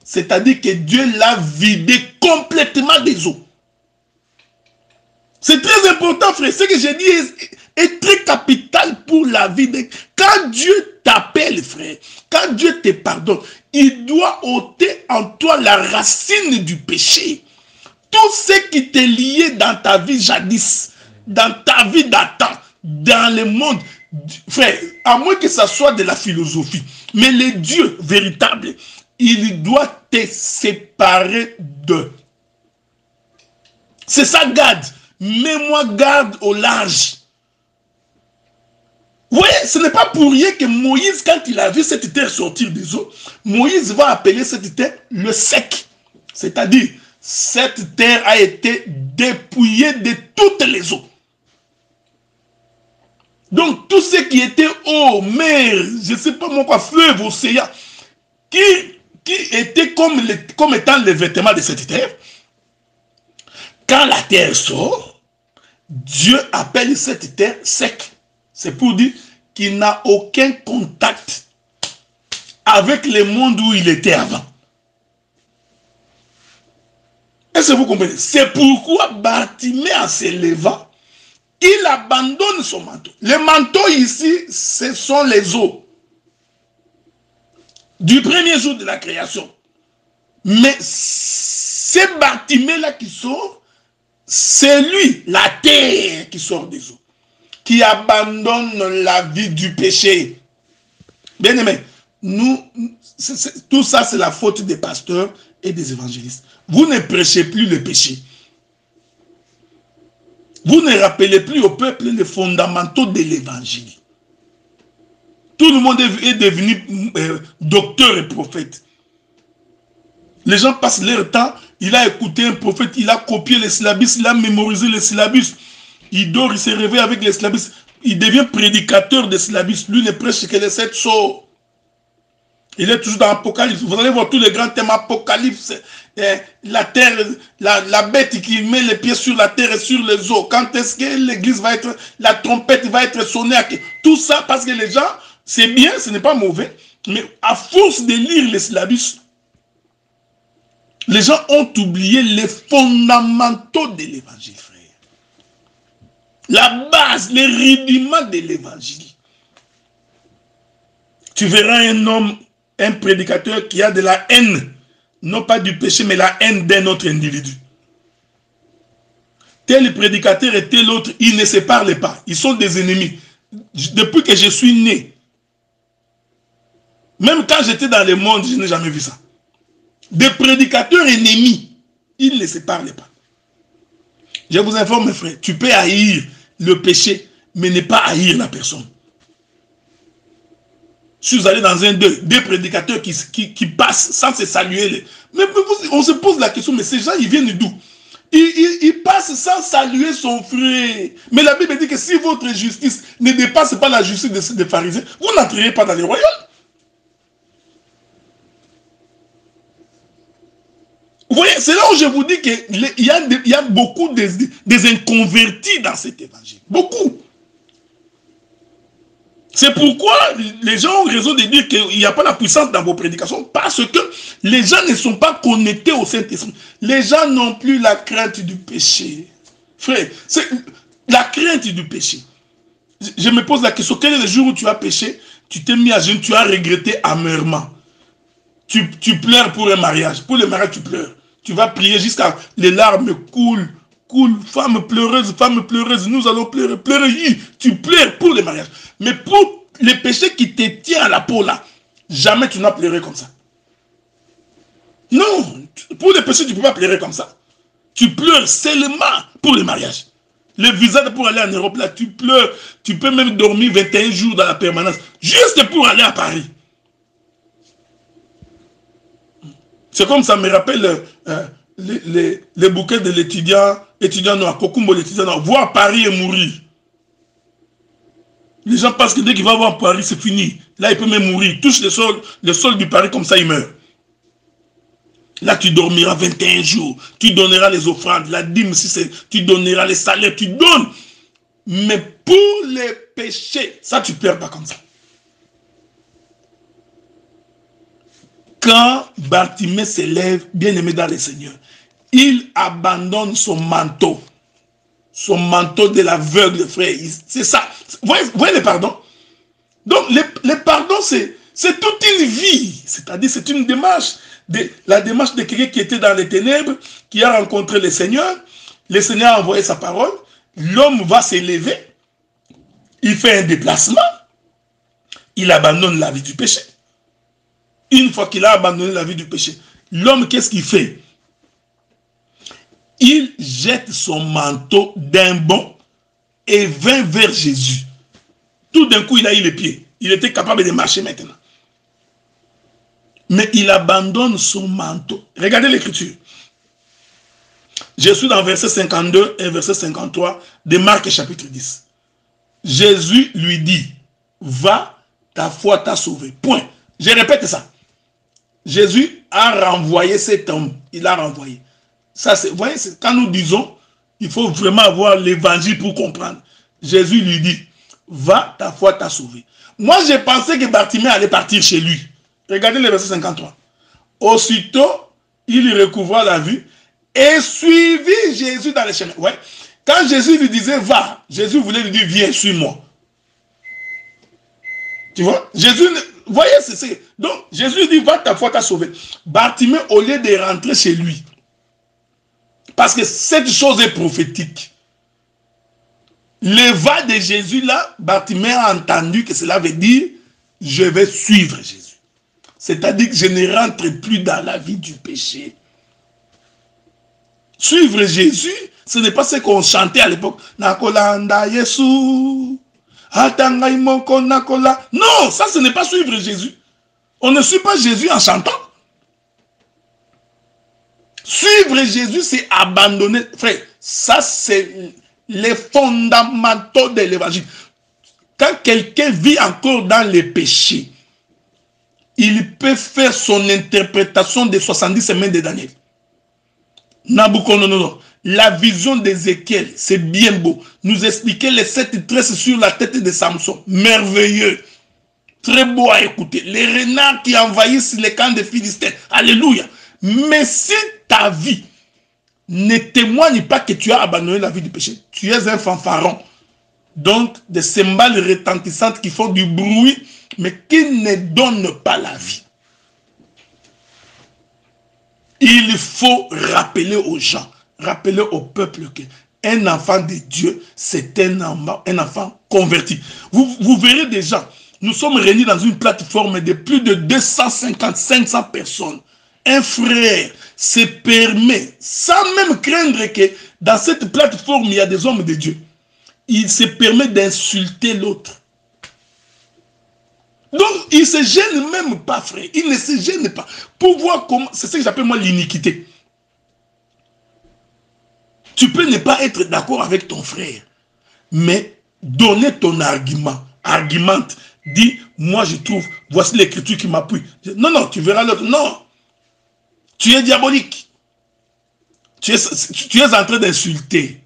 C'est-à-dire que Dieu l'a vidé complètement des eaux. C'est très important, frère. Ce que j'ai dit est très capital pour la vie. Quand Dieu t'appelle, frère, quand Dieu te pardonne, il doit ôter en toi la racine du péché. Tout ce qui t'est lié dans ta vie jadis, dans ta vie d'antan, dans le monde, frère, à moins que ça soit de la philosophie, mais le Dieu véritable, il doit te séparer d'eux. C'est ça, garde. Mets-moi garde au large. Vous voyez, ce n'est pas pour rien que Moïse, quand il a vu cette terre sortir des eaux, Moïse va appeler cette terre le sec. C'est-à-dire, cette terre a été dépouillée de toutes les eaux. Donc, tout ce qui était eau, mer, je ne sais pas moi quoi, fleuve, océan, qui était comme étant les vêtements de cette terre, quand la terre sort, Dieu appelle cette terre sec. C'est pour dire qu'il n'a aucun contact avec le monde où il était avant. Est-ce que vous comprenez? C'est pourquoi Bartimée, en se levant, il abandonne son manteau. Le manteau ici, ce sont les eaux du premier jour de la création. Mais c'est Bartimée-là qui sort, c'est lui, la terre qui sort des eaux, qui abandonne la vie du péché. Bien aimé, tout ça c'est la faute des pasteurs et des évangélistes. Vous ne prêchez plus le péché. Vous ne rappelez plus au peuple les fondamentaux de l'évangile. Tout le monde est devenu docteur et prophète. Les gens passent leur temps, il a écouté un prophète, il a copié les syllabus, il a mémorisé les syllabus. Il dort, il se réveille avec les syllabus. Il devient prédicateur des syllabus. Lui ne prêche que les 7 sceaux. Il est toujours dans l'Apocalypse. Vous allez voir tous les grands thèmes Apocalypse. La terre, la bête qui met les pieds sur la terre et sur les eaux. Quand est-ce que l'église va être, la trompette va être sonnée. Tout ça parce que les gens, c'est bien, ce n'est pas mauvais. Mais à force de lire les syllabus, les gens ont oublié les fondamentaux de l'évangile, frère. La base, les rudiments de l'évangile. Tu verras un homme, un prédicateur qui a de la haine, non pas du péché, mais la haine d'un autre individu. Tel prédicateur et tel autre, ils ne se parlent pas. Ils sont des ennemis. Depuis que je suis né, même quand j'étais dans le monde, je n'ai jamais vu ça. Des prédicateurs ennemis, ils ne se parlent pas. Je vous informe, mes frères, tu peux haïr le péché, mais ne pas haïr la personne. Si vous allez dans un deuil, des prédicateurs qui passent sans se saluer, mais on se pose la question, mais ces gens, ils viennent d'où? Ils passent sans saluer son frère. Mais la Bible dit que si votre justice ne dépasse pas la justice des pharisiens, vous n'entrerez pas dans le royaume. Vous voyez, c'est là où je vous dis qu'il y a beaucoup des inconvertis dans cet évangile. Beaucoup. C'est pourquoi les gens ont raison de dire qu'il n'y a pas la puissance dans vos prédications, parce que les gens ne sont pas connectés au Saint-Esprit. Les gens n'ont plus la crainte du péché. Frère, c'est la crainte du péché. Je me pose la question, quel est le jour où tu as péché, tu t'es mis à genoux, tu as regretté amèrement. Tu pleures pour un mariage. Pour le mariage, tu pleures. Tu vas prier jusqu'à les larmes coulent. Femme pleureuse, nous allons pleurer, tu pleures pour le mariage. Mais pour les péchés qui te tiennent à la peau là, jamais tu n'as pleuré comme ça. Non, pour les péchés, tu ne peux pas pleurer comme ça. Tu pleures seulement pour le mariage. Le visa pour aller en Europe là, tu pleures, tu peux même dormir 21 jours dans la permanence, juste pour aller à Paris. C'est comme ça me rappelle les bouquets de l'étudiant noir, Kokumbo l'étudiant noir, voir Paris et mourir. Les gens pensent que dès qu'il va voir Paris, c'est fini. Là, il peut même mourir. Touche le sol du Paris, comme ça, il meurt. Là, tu dormiras 21 jours. Tu donneras les offrandes, la dîme, tu donneras les salaires, tu donnes. Mais pour les péchés, ça, tu ne perds pas comme ça. Quand Bartimée s'élève, bien aimé dans le Seigneur, il abandonne son manteau de l'aveugle, frère. C'est ça. Vous voyez le pardon? Donc, le pardon, c'est toute une vie. C'est-à-dire, c'est une démarche, la démarche de quelqu'un qui était dans les ténèbres, qui a rencontré le Seigneur. Le Seigneur a envoyé sa parole. L'homme va s'élever. Il fait un déplacement. Il abandonne la vie du péché. Une fois qu'il a abandonné la vie du péché, l'homme, qu'est-ce qu'il fait? Il jette son manteau d'un bond et vint vers Jésus. Tout d'un coup, il a eu les pieds. Il était capable de marcher maintenant. Mais il abandonne son manteau. Regardez l'écriture. Je suis dans verset 52 et verset 53 de Marc chapitre 10. Jésus lui dit, va, ta foi t'a sauvé. Point. Je répète ça. Jésus a renvoyé cet homme. Il a renvoyé. Ça, vous voyez, quand nous disons, il faut vraiment avoir l'évangile pour comprendre. Jésus lui dit, va, ta foi t'a sauvé. Moi, j'ai pensé que Bartimée allait partir chez lui. Regardez le verset 53. Aussitôt, il recouvra la vue et suivit Jésus dans le chemin. Ouais. Quand Jésus lui disait, va, Jésus voulait lui dire, viens, suis-moi. Tu vois? Jésus, voyez, c'est. Donc, Jésus lui dit, va, ta foi t'a sauvé. Bartimée, au lieu de rentrer chez lui, parce que cette chose est prophétique. Le va de Jésus là, Bartimée a entendu que cela veut dire, je vais suivre Jésus. C'est-à-dire que je ne rentre plus dans la vie du péché. Suivre Jésus, ce n'est pas ce qu'on chantait à l'époque. Nakolanda Yesu. Non, ça ce n'est pas suivre Jésus. On ne suit pas Jésus en chantant. Suivre Jésus, c'est abandonner. Frère, ça c'est les fondamentaux de l'évangile. Quand quelqu'un vit encore dans les péchés, il peut faire son interprétation des 70 semaines de Daniel. Nabucodonosor, la vision d'Ézéchiel, c'est bien beau. Nous expliquer les 7 tresses sur la tête de Samson. Merveilleux. Très beau à écouter. Les renards qui envahissent les camps des Philistins. Alléluia. Mais si ta vie ne témoigne pas que tu as abandonné la vie du péché, tu es un fanfaron. Donc, des cymbales retentissantes qui font du bruit, mais qui ne donnent pas la vie. Il faut rappeler aux gens, rappeler au peuple qu'un enfant de Dieu, c'est un enfant converti. Vous verrez des gens, nous sommes réunis dans une plateforme de plus de 250-500 personnes. Un frère se permet, sans même craindre que dans cette plateforme, il y a des hommes de Dieu. Il se permet d'insulter l'autre. Donc, il ne se gêne même pas, frère. Il ne se gêne pas. Pour voir comment... C'est ce que j'appelle moi l'iniquité. Tu peux ne pas être d'accord avec ton frère, mais donner ton argument. Argumente. Dis, moi je trouve, voici l'écriture qui m'appuie. Non, non, tu verras l'autre. Non. Tu es diabolique. Tu es en train d'insulter.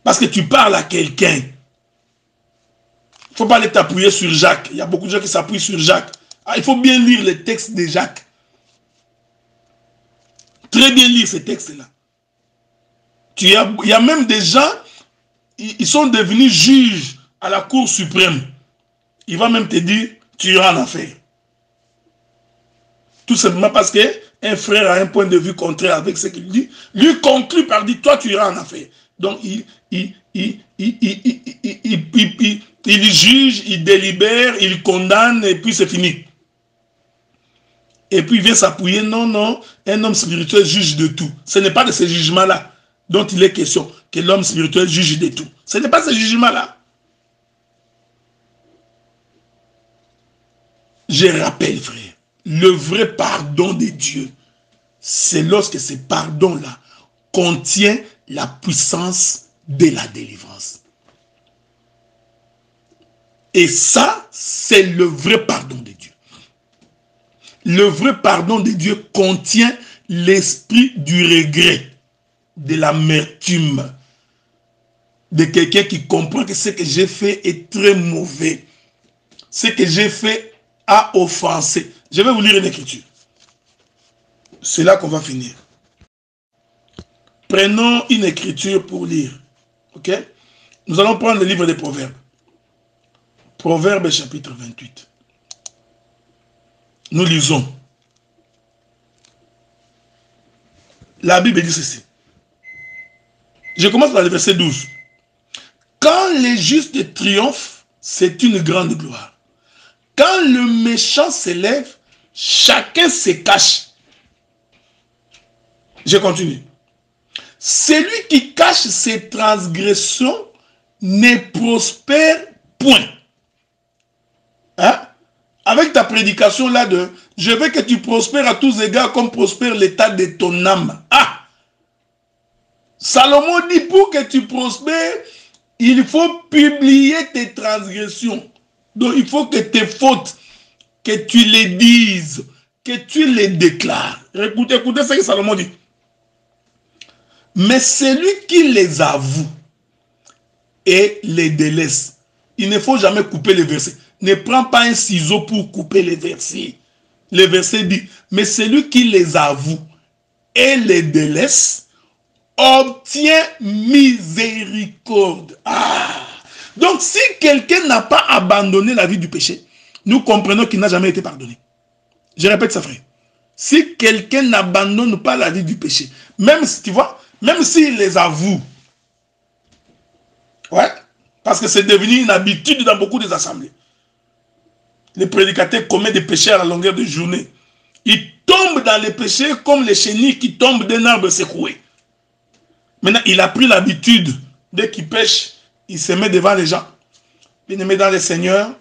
Parce que tu parles à quelqu'un. Il ne faut pas aller t'appuyer sur Jacques. Il y a beaucoup de gens qui s'appuient sur Jacques. Ah, il faut bien lire les textes de Jacques. Très bien lire ces textes-là. Il y a même des gens, ils sont devenus juges à la Cour suprême. Il va même te dire, tu iras en enfer. Tout simplement parce qu'un frère a un point de vue contraire avec ce qu'il dit. Lui conclut par dire, toi tu iras en enfer. Donc il juge, il délibère, il condamne et puis c'est fini. Et puis il vient s'appuyer, non, non, un homme spirituel juge de tout. Ce n'est pas de ce jugement-là dont il est question, que l'homme spirituel juge de tout. Ce n'est pas ce jugement-là. Je rappelle, frère, le vrai pardon de Dieu, c'est lorsque ce pardon-là contient la puissance de la délivrance. Et ça, c'est le vrai pardon de Dieu. Le vrai pardon de Dieu contient l'esprit du regret, de l'amertume, de quelqu'un qui comprend que ce que j'ai fait est très mauvais. Ce que j'ai fait a offensé. Je vais vous lire une écriture. C'est là qu'on va finir. Prenons une écriture pour lire. Ok? Nous allons prendre le livre des Proverbes. Proverbes chapitre 28. Nous lisons. La Bible dit ceci. Je commence par le verset 12. Quand les justes triomphent, c'est une grande gloire. Quand le méchant s'élève, chacun se cache. Je continue. Celui qui cache ses transgressions ne prospère Point. Hein? Avec ta prédication là de « Je veux que tu prospères à tous égards comme prospère l'état de ton âme. » Ah! Salomon dit pour que tu prospères, il faut publier tes transgressions. Donc il faut que tes fautes, que tu les dises, que tu les déclares. Écoutez ce que Salomon dit. Mais celui qui les avoue et les délaisse, il ne faut jamais couper les versets. Ne prends pas un ciseau pour couper les versets. Le verset dit, mais celui qui les avoue et les délaisse, obtient miséricorde. Ah! Donc si quelqu'un n'a pas abandonné la vie du péché, nous comprenons qu'il n'a jamais été pardonné. Je répète ça, frère. Si quelqu'un n'abandonne pas la vie du péché, même si, tu vois, même s'il les avoue, ouais, parce que c'est devenu une habitude dans beaucoup des assemblées. Les prédicateurs commettent des péchés à la longueur de journée. Ils tombent dans les péchés comme les chenilles qui tombent d'un arbre secoué. Maintenant, il a pris l'habitude, dès qu'il pêche, il se met devant les gens. Bien-aimé dans le Seigneur,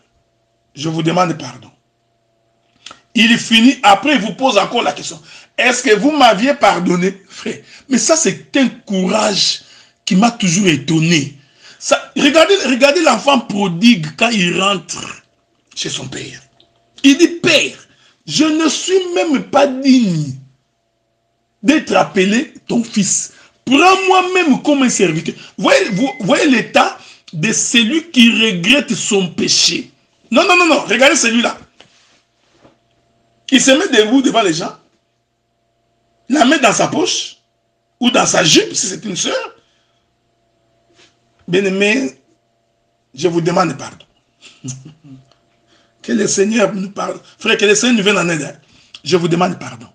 je vous demande pardon. Il finit, après il vous pose encore la question. Est-ce que vous m'aviez pardonné, frère? Mais ça, c'est un courage qui m'a toujours étonné. Ça, regardez l'enfant prodigue quand il rentre chez son père. Il dit, Père, je ne suis même pas digne d'être appelé ton fils. Prends-moi même comme un serviteur. Vous voyez l'état de celui qui regrette son péché. Non, non, non, non. Regardez celui-là. Il se met debout devant les gens, la met dans sa poche, ou dans sa jupe, si c'est une sœur. Bien-aimé, je vous demande pardon. Que le Seigneur nous parle. Frère, que le Seigneur nous vienne en aide. Je vous demande pardon.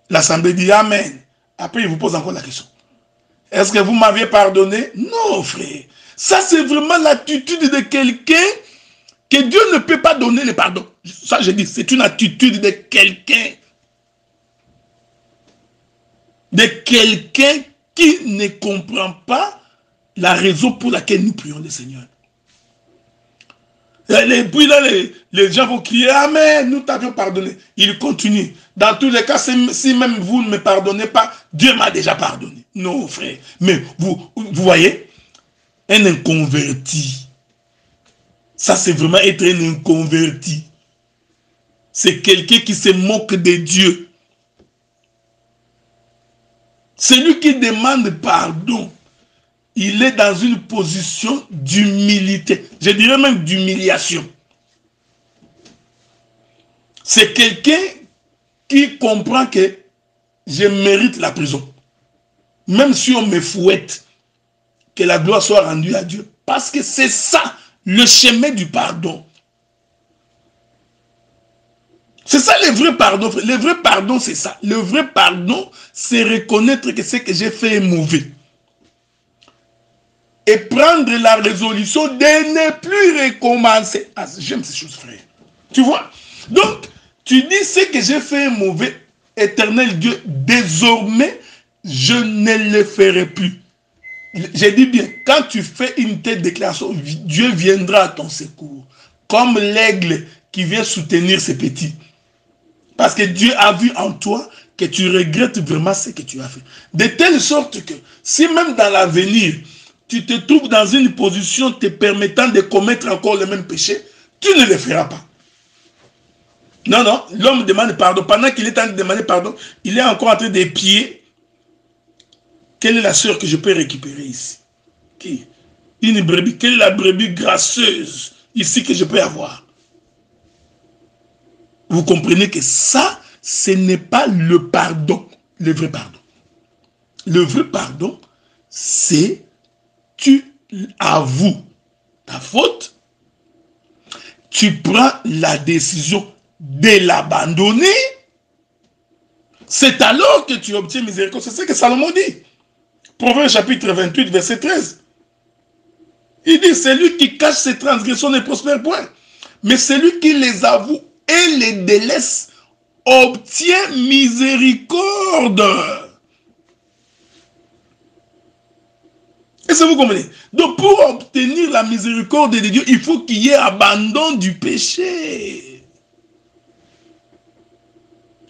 L'assemblée dit Amen. Après, il vous pose encore la question. Est-ce que vous m'aviez pardonné? Non, frère. Ça, c'est vraiment l'attitude de quelqu'un que Dieu ne peut pas donner le pardon. Ça, je dis, c'est une attitude de quelqu'un. De quelqu'un qui ne comprend pas la raison pour laquelle nous prions le Seigneur. Et puis là, les gens vont crier, Amen, nous t'avions pardonné. Il continue. Dans tous les cas, si même vous ne me pardonnez pas, Dieu m'a déjà pardonné. Non, frère. Mais vous voyez, un inconverti, ça c'est vraiment être un inconverti. C'est quelqu'un qui se moque de Dieu. Celui qui demande pardon, il est dans une position d'humilité. Je dirais même d'humiliation. C'est quelqu'un qui comprend que je mérite la prison. Même si on me fouette, que la gloire soit rendue à Dieu. Parce que c'est ça, le chemin du pardon. C'est ça le vrai pardon. Le vrai pardon, c'est ça. Le vrai pardon, c'est reconnaître que ce que j'ai fait est mauvais. Et prendre la résolution de ne plus recommencer. Ah, j'aime ces choses, frère. Tu vois? Donc, tu dis ce que j'ai fait est mauvais. Éternel Dieu, désormais, je ne le ferai plus. J'ai dit bien, quand tu fais une telle déclaration, Dieu viendra à ton secours. Comme l'aigle qui vient soutenir ses petits. Parce que Dieu a vu en toi que tu regrettes vraiment ce que tu as fait. De telle sorte que, si même dans l'avenir, tu te trouves dans une position te permettant de commettre encore le même péché, tu ne le feras pas. Non, non, l'homme demande pardon. Pendant qu'il est en train de demander pardon, il est encore en train d'épier. Quelle est la sœur que je peux récupérer ici? Qui? Une brebis. Quelle est la brebis grasseuse ici que je peux avoir? Vous comprenez que ça, ce n'est pas le pardon, le vrai pardon. Le vrai pardon, c'est tu avoues ta faute, tu prends la décision de l'abandonner, c'est alors que tu obtiens miséricorde. C'est ce que Salomon dit. Proverbe chapitre 28, verset 13. Il dit, celui qui cache ses transgressions ne prospère point. Mais celui qui les avoue et les délaisse obtient miséricorde. Est-ce que vous comprenez? Donc pour obtenir la miséricorde de Dieu, il faut qu'il y ait abandon du péché.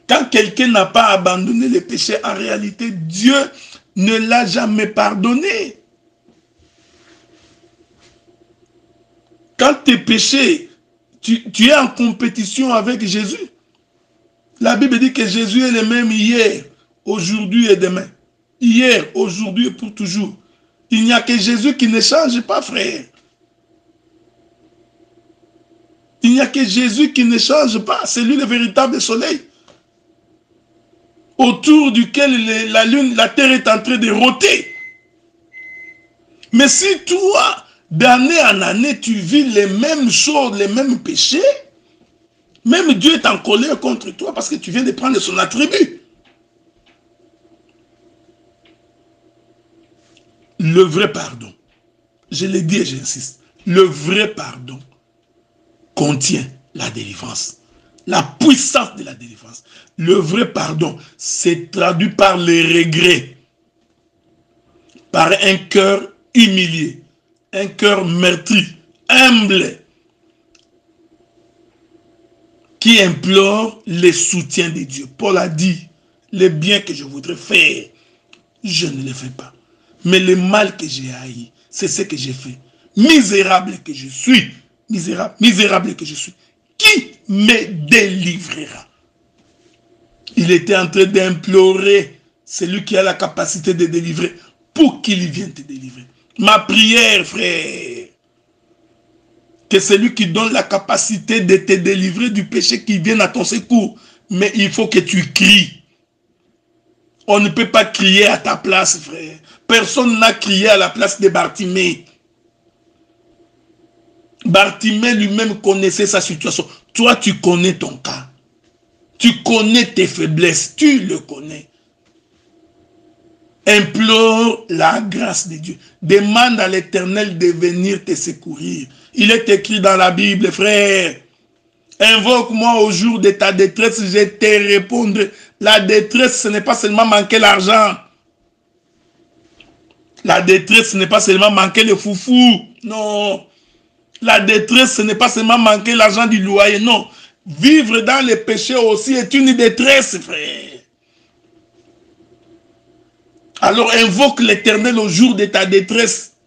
Quand quelqu'un n'a pas abandonné le péché, en réalité, Dieu ne l'a jamais pardonné. Quand tes péchés, tu es en compétition avec Jésus. La Bible dit que Jésus est le même hier, aujourd'hui et demain. Hier, aujourd'hui et pour toujours. Il n'y a que Jésus qui ne change pas, frère. Il n'y a que Jésus qui ne change pas. C'est lui le véritable soleil. Autour duquel la lune, la terre est en train de rôter. Mais si toi, d'année en année, tu vis les mêmes choses, les mêmes péchés, même Dieu est en colère contre toi parce que tu viens de prendre son attribut. Le vrai pardon, je l'ai dit et j'insiste, le vrai pardon contient la délivrance, la puissance de la délivrance. Le vrai pardon, c'est traduit par les regrets, par un cœur humilié, un cœur meurtri, humble, qui implore le soutien de Dieu. Paul a dit, les biens que je voudrais faire, je ne les fais pas. Mais le mal que j'ai haï, c'est ce que j'ai fait. Misérable que je suis, misérable que je suis, qui me délivrera? Il était en train d'implorer celui qui a la capacité de délivrer pour qu'il vienne te délivrer. Ma prière, frère, que celui qui donne la capacité de te délivrer du péché qui vient à ton secours, mais il faut que tu cries. On ne peut pas crier à ta place, frère. Personne n'a crié à la place de Bartimée. Bartimée lui-même connaissait sa situation. Toi, tu connais ton cas. Tu connais tes faiblesses. Tu le connais. Implore la grâce de Dieu. Demande à l'Éternel de venir te secourir. Il est écrit dans la Bible, frère. Invoque-moi au jour de ta détresse, je te répondrai. La détresse, ce n'est pas seulement manquer l'argent. La détresse, ce n'est pas seulement manquer le foufou. Non. La détresse, ce n'est pas seulement manquer l'argent du loyer. Non. Vivre dans le péché aussi est une détresse, frère. Alors invoque l'Éternel au jour de ta détresse.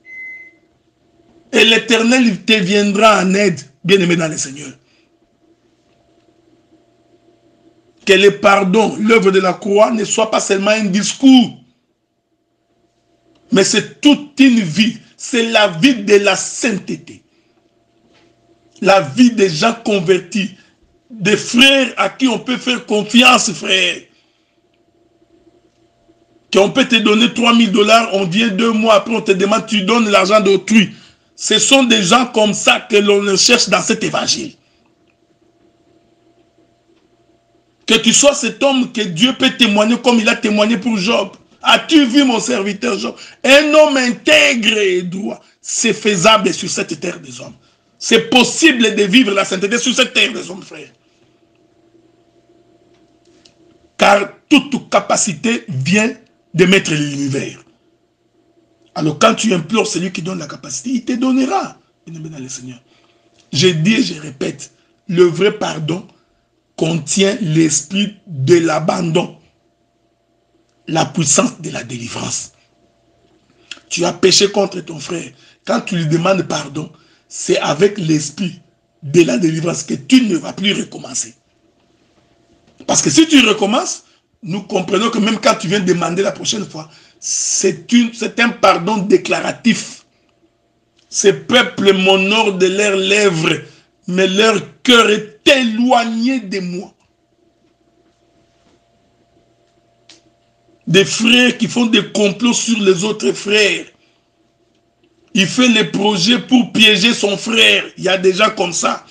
Et l'Éternel te viendra en aide, bien-aimé dans le Seigneur. Que le pardon, l'œuvre de la croix, ne soit pas seulement un discours. Mais c'est toute une vie. C'est la vie de la sainteté. La vie des gens convertis. Des frères à qui on peut faire confiance, frère. Qu'on peut te donner 3000 $, on vient 2 mois après, on te demande, tu donnes l'argent d'autrui. Ce sont des gens comme ça que l'on cherche dans cet évangile. Que tu sois cet homme que Dieu peut témoigner comme il a témoigné pour Job. As-tu vu mon serviteur Job? Un homme intègre et droit. C'est faisable sur cette terre des hommes. C'est possible de vivre la sainteté sur cette terre des hommes, frère. Car toute capacité vient de mettre l'univers. Alors quand tu implores celui qui donne la capacité, il te donnera. Dans le Seigneur. Je dis et je répète, le vrai pardon contient l'esprit de l'abandon, la puissance de la délivrance. Tu as péché contre ton frère. Quand tu lui demandes pardon, c'est avec l'esprit de la délivrance que tu ne vas plus recommencer. Parce que si tu recommences, nous comprenons que même quand tu viens demander la prochaine fois, c'est un pardon déclaratif. Ces peuples m'honorent de leurs lèvres, mais leur cœur est éloigné de moi. Des frères qui font des complots sur les autres frères. Il fait les projets pour piéger son frère. Il y a des gens comme ça.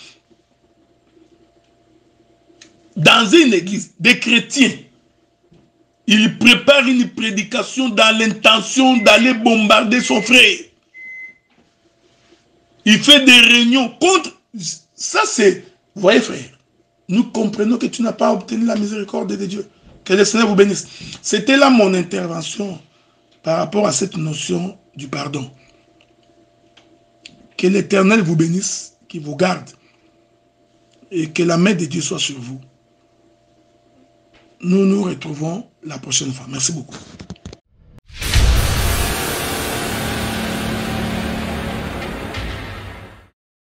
Dans une église, des chrétiens, il prépare une prédication dans l'intention d'aller bombarder son frère. Il fait des réunions contre... Ça c'est... Vous voyez frère, nous comprenons que tu n'as pas obtenu la miséricorde de Dieu. Que le Seigneur vous bénisse. C'était là mon intervention par rapport à cette notion du pardon. Que l'Éternel vous bénisse, qu'il vous garde et que la main de Dieu soit sur vous. Nous nous retrouvons la prochaine fois. Merci beaucoup.